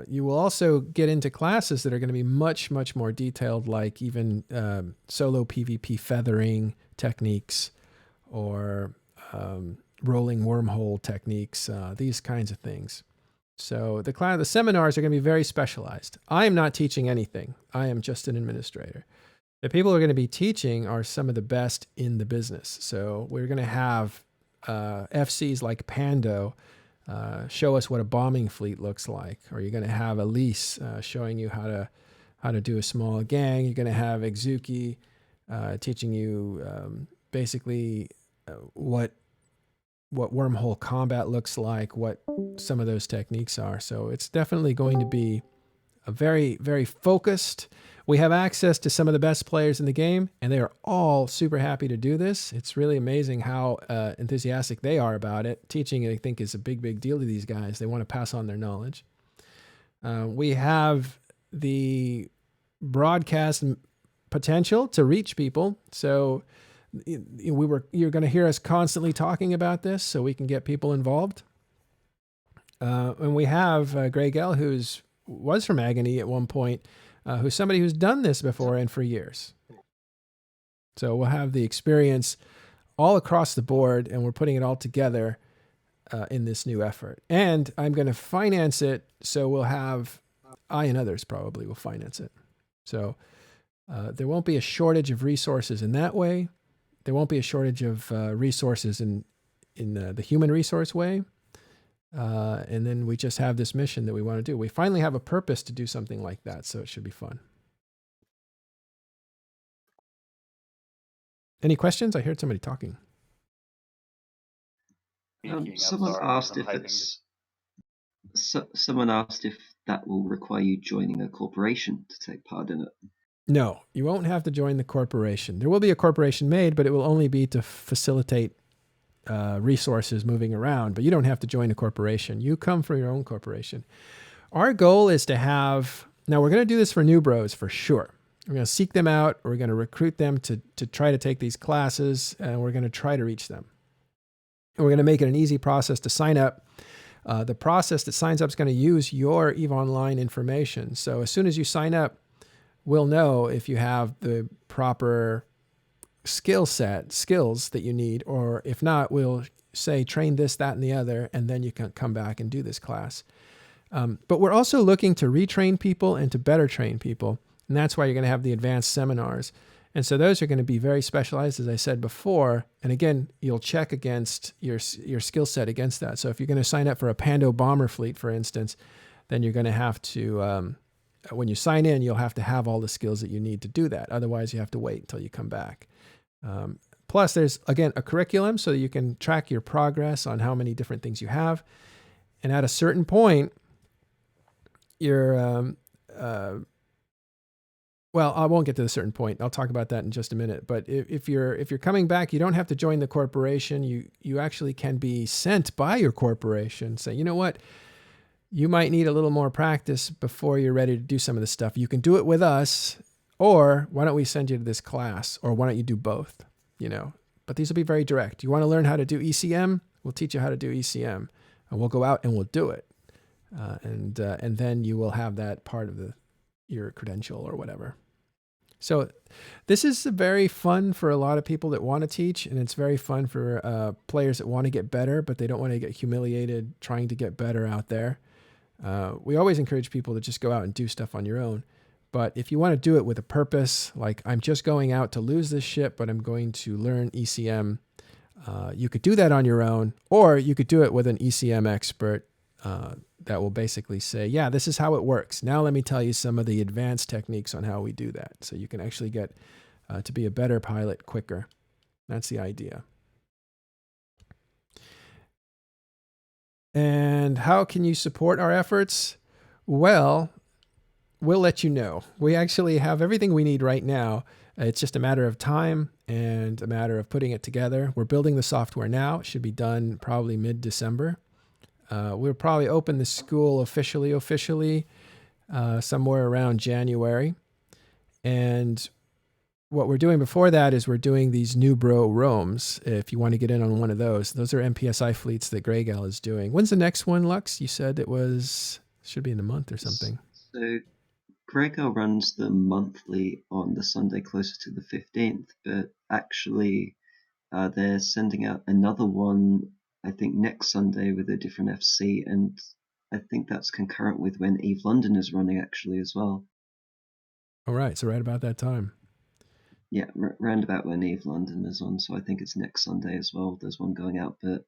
Speaker 1: you will also get into classes that are going to be much, much more detailed, like even solo PvP feathering techniques, or rolling wormhole techniques, these kinds of things. So the seminars are going to be very specialized. I am not teaching anything. I am just an administrator. The people who are going to be teaching are some of the best in the business. So we're going to have FCs like Pando show us what a bombing fleet looks like. Or you're going to have Elise showing you how to do a small gang. You're going to have Exuki teaching you basically what wormhole combat looks like, what some of those techniques are. So it's definitely going to be a very, very focused. We have access to some of the best players in the game, and they are all super happy to do this. It's really amazing how enthusiastic they are about it. Teaching, I think, is a big, big deal to these guys. They want to pass on their knowledge. We have the broadcast potential to reach people. So you're going to hear us constantly talking about this so we can get people involved. And we have Greygal, who was from Agony at one point, who's somebody who's done this before and for years. So we'll have the experience all across the board, and we're putting it all together in this new effort. And I'm going to finance it, so we'll have, I and others probably will finance it. So there won't be a shortage of resources in that way. There won't be a shortage of resources in the human resource way. And then we just have this mission that we want to do. We finally have a purpose to do something like that, so it should be fun. Any questions? I heard somebody talking.
Speaker 2: Someone asked if that will require you joining a corporation to take part in it.
Speaker 1: No, you won't have to join the corporation. There will be a corporation made, but it will only be to facilitate resources moving around. But you don't have to join a corporation. You come from your own corporation. Our goal is to have, now we're going to do this for new bros for sure. We're going to seek them out. We're going to recruit them to try to take these classes, and we're going to try to reach them. And we're going to make it an easy process to sign up. The process that signs up is going to use your EVE Online information. So as soon as you sign up, we'll know if you have the proper skills that you need, or if not, we'll say train this, that, and the other, and then you can come back and do this class. But we're also looking to retrain people and to better train people. And that's why you're going to have the advanced seminars. And so those are going to be very specialized, as I said before. And again, you'll check against your skill set against that. So if you're going to sign up for a Pando bomber fleet, for instance, then you're going to have to, when you sign in, you'll have to have all the skills that you need to do that. Otherwise, you have to wait until you come back. Plus, there's, again, a curriculum so that you can track your progress on how many different things you have. And at a certain point, you're, well, I won't get to a certain point. I'll talk about that in just a minute. But if you're coming back, you don't have to join the corporation. You actually can be sent by your corporation. Say, you know what? You might need a little more practice before you're ready to do some of this stuff. You can do it with us, or why don't we send you to this class, or why don't you do both? You know, but these will be very direct. You want to learn how to do ECM? We'll teach you how to do ECM, and we'll go out and we'll do it, and then you will have that part of your credential or whatever. So this is very fun for a lot of people that want to teach, and it's very fun for players that want to get better, but they don't want to get humiliated trying to get better out there. We always encourage people to just go out and do stuff on your own. But if you want to do it with a purpose, like I'm just going out to lose this ship, but I'm going to learn ECM, you could do that on your own, or you could do it with an ECM expert that will basically say, yeah, this is how it works. Now let me tell you some of the advanced techniques on how we do that. So you can actually get to be a better pilot quicker. That's the idea. And how can you support our efforts? Well, we'll let you know. We actually have everything we need right now. It's just a matter of time and a matter of putting it together. We're building the software now. It should be done probably mid-December. We'll probably open the school officially somewhere around January. And what we're doing before that is we're doing these new bro roams. If you want to get in on one of those are MPSI fleets that Grey Gal is doing. When's the next one, Lux? You said should be in a month or something.
Speaker 2: So Grey Gal runs them monthly on the Sunday closer to the 15th, but actually they're sending out another one, I think, next Sunday with a different FC, and I think that's concurrent with when Eve London is running actually as well.
Speaker 1: All right, so right about that time.
Speaker 2: Yeah, round about when Eve London is on, so I think it's next Sunday as well. There's one going out, but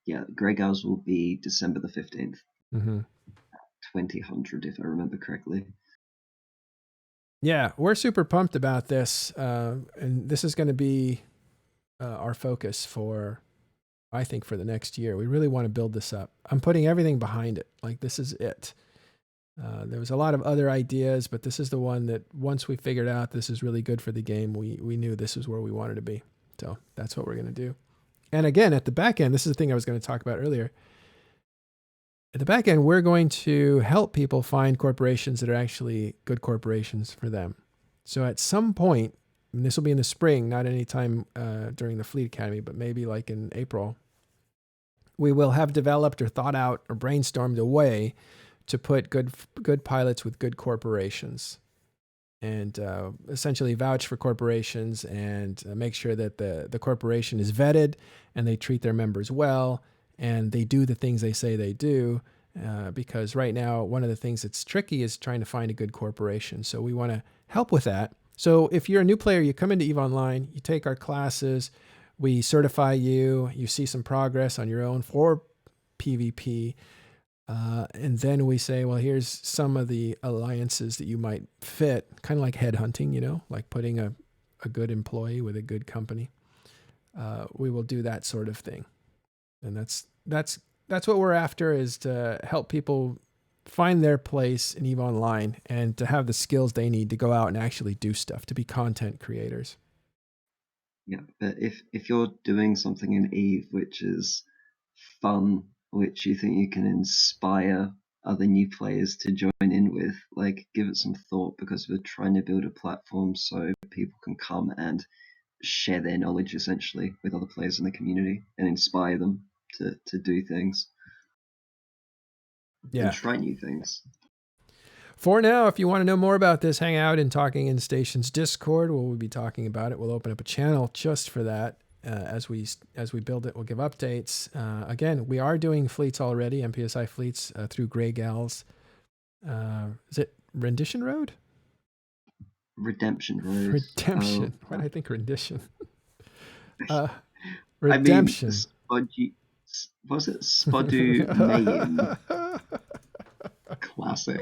Speaker 2: yeah, Grey Gals will be December the 15th, 2000, if I remember correctly.
Speaker 1: Yeah, we're super pumped about this, and this is going to be our focus I think for the next year. We really want to build this up. I'm putting everything behind it. Like, this is it. There was a lot of other ideas, but this is the one that once we figured out this is really good for the game, we knew this is where we wanted to be. So that's what we're going to do. And again, at the back end, this is the thing I was going to talk about earlier. At the back end, we're going to help people find corporations that are actually good corporations for them. So at some point, and this will be in the spring, not any time during the Fleet Academy, but maybe like in April, we will have developed or thought out or brainstormed a way to put good pilots with good corporations, and essentially vouch for corporations and make sure that the corporation is vetted and they treat their members well and they do the things they say they do. Because right now, one of the things that's tricky is trying to find a good corporation. So we want to help with that. So if you're a new player, you come into EVE Online, you take our classes, we certify you, you see some progress on your own for PvP. And then we say, well, here's some of the alliances that you might fit, kind of like headhunting, like putting a good employee with a good company. We will do that sort of thing. And that's what we're after, is to help people find their place in EVE Online and to have the skills they need to go out and actually do stuff, to be content creators.
Speaker 2: Yeah, but if you're doing something in EVE which is fun, which you think you can inspire other new players to join in with, like, give it some thought, because we're trying to build a platform so people can come and share their knowledge essentially with other players in the community and inspire them to do things.
Speaker 1: Yeah.
Speaker 2: And try new things.
Speaker 1: For now, if you want to know more about this, hang out in Talking in Stations Discord, where we'll be talking about it. We'll open up a channel just for that. As we build it, we'll give updates. Again, we are doing fleets already, MPSI fleets through Grey Gal's. Is it Rendition Road?
Speaker 2: Redemption Road.
Speaker 1: Redemption. Why did I think rendition?
Speaker 2: I
Speaker 1: Redemption.
Speaker 2: mean, was it Spodu Mayin? Classic.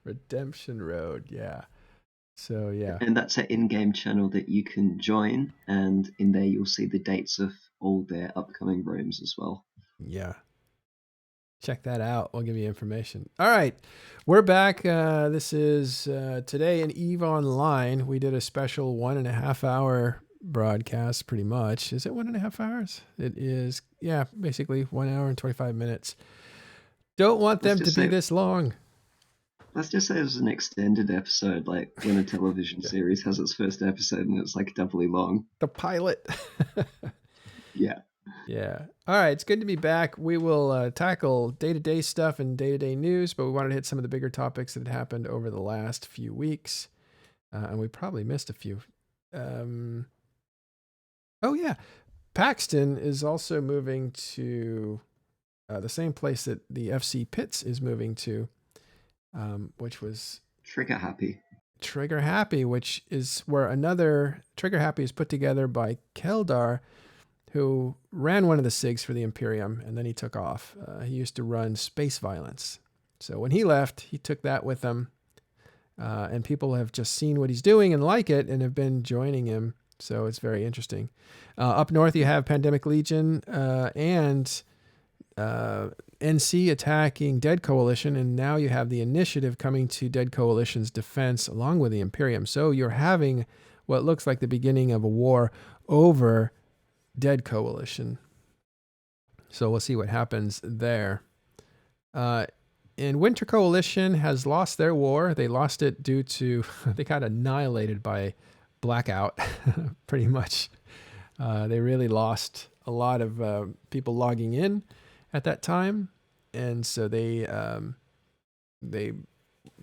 Speaker 1: Redemption Road, yeah. So yeah.
Speaker 2: And that's an in-game channel that you can join, and in there you'll see the dates of all their upcoming rooms as well.
Speaker 1: Yeah. Check that out. We'll give you information. All right. We're back. This is today in EVE Online. We did a special 1.5 hour broadcast, pretty much. Is it 1.5 hours? It is, yeah, basically 1 hour and 25 minutes. Don't want them to be this long.
Speaker 2: Let's just say it was an extended episode, like when a television series has its first episode and it's like doubly long.
Speaker 1: The pilot.
Speaker 2: Yeah.
Speaker 1: Yeah. All right. It's good to be back. We will tackle day-to-day stuff and day-to-day news, but we wanted to hit some of the bigger topics that had happened over the last few weeks. And we probably missed a few. Oh, yeah. Paxton is also moving to the same place that the FC Pits is moving to, which was
Speaker 2: Trigger Happy,
Speaker 1: which is where another Trigger Happy is put together by Keldar, who ran one of the SIGs for the Imperium, and then he took off. He used to run Space Violence. So when he left, he took that with him, and people have just seen what he's doing and like it and have been joining him. So it's very interesting. Up north, you have Pandemic Legion and NC attacking Dead Coalition, and now you have the Initiative coming to Dead Coalition's defense along with the Imperium. So you're having what looks like the beginning of a war over Dead Coalition. So we'll see what happens there. And Winter Coalition has lost their war. They lost it due to, they got annihilated by blackout, pretty much. They really lost a lot of people logging in at that time. And so they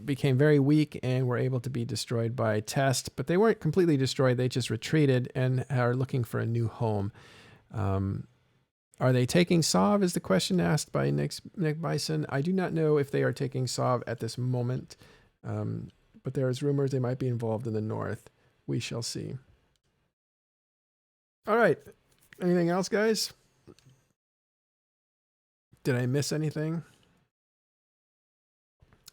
Speaker 1: became very weak and were able to be destroyed by Test, but they weren't completely destroyed. They just retreated and are looking for a new home. Are they taking Sov is the question asked by Nick Bison. I do not know if they are taking Sov at this moment, but there's rumors they might be involved in the north. We shall see. All right. Anything else, guys? Did I miss anything?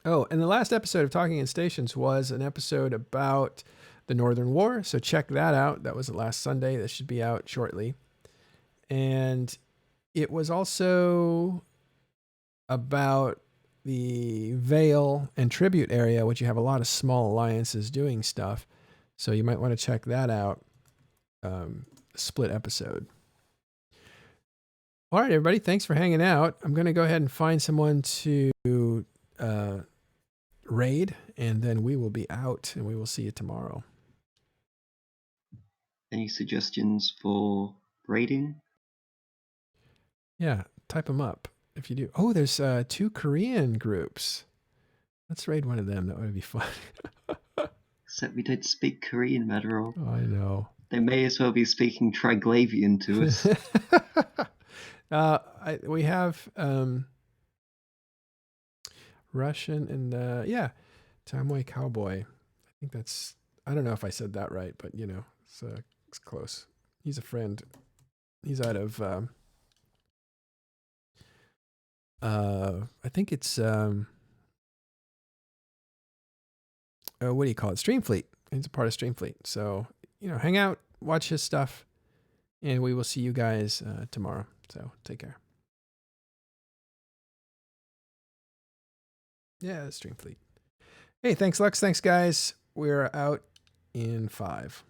Speaker 1: Oh, and the last episode of Talking in Stations was an episode about the Northern War. So check that out. That was last Sunday. That should be out shortly. And it was also about the Vale and Tribute area, which you have a lot of small alliances doing stuff. So you might want to check that out. Split episode. All right, everybody. Thanks for hanging out. I'm going to go ahead and find someone to raid, and then we will be out, and we will see you tomorrow.
Speaker 2: Any suggestions for raiding?
Speaker 1: Yeah, type them up if you do. Oh, there's 2 Korean groups. Let's raid one of them. That would be fun.
Speaker 2: Except we don't speak Korean, Matterall.
Speaker 1: Oh, I know.
Speaker 2: They may as well be speaking Triglavian to us.
Speaker 1: We have Russian and Tamway Cowboy. I think that's, I don't know if I said that right, but you know, it's close. He's a friend. He's out of I think it's what do you call it? Streamfleet. He's a part of Streamfleet. So, you know, hang out, watch his stuff, and we will see you guys tomorrow. So take care. Yeah, Streamfleet. Hey, thanks, Lux. Thanks, guys. We're out in 5.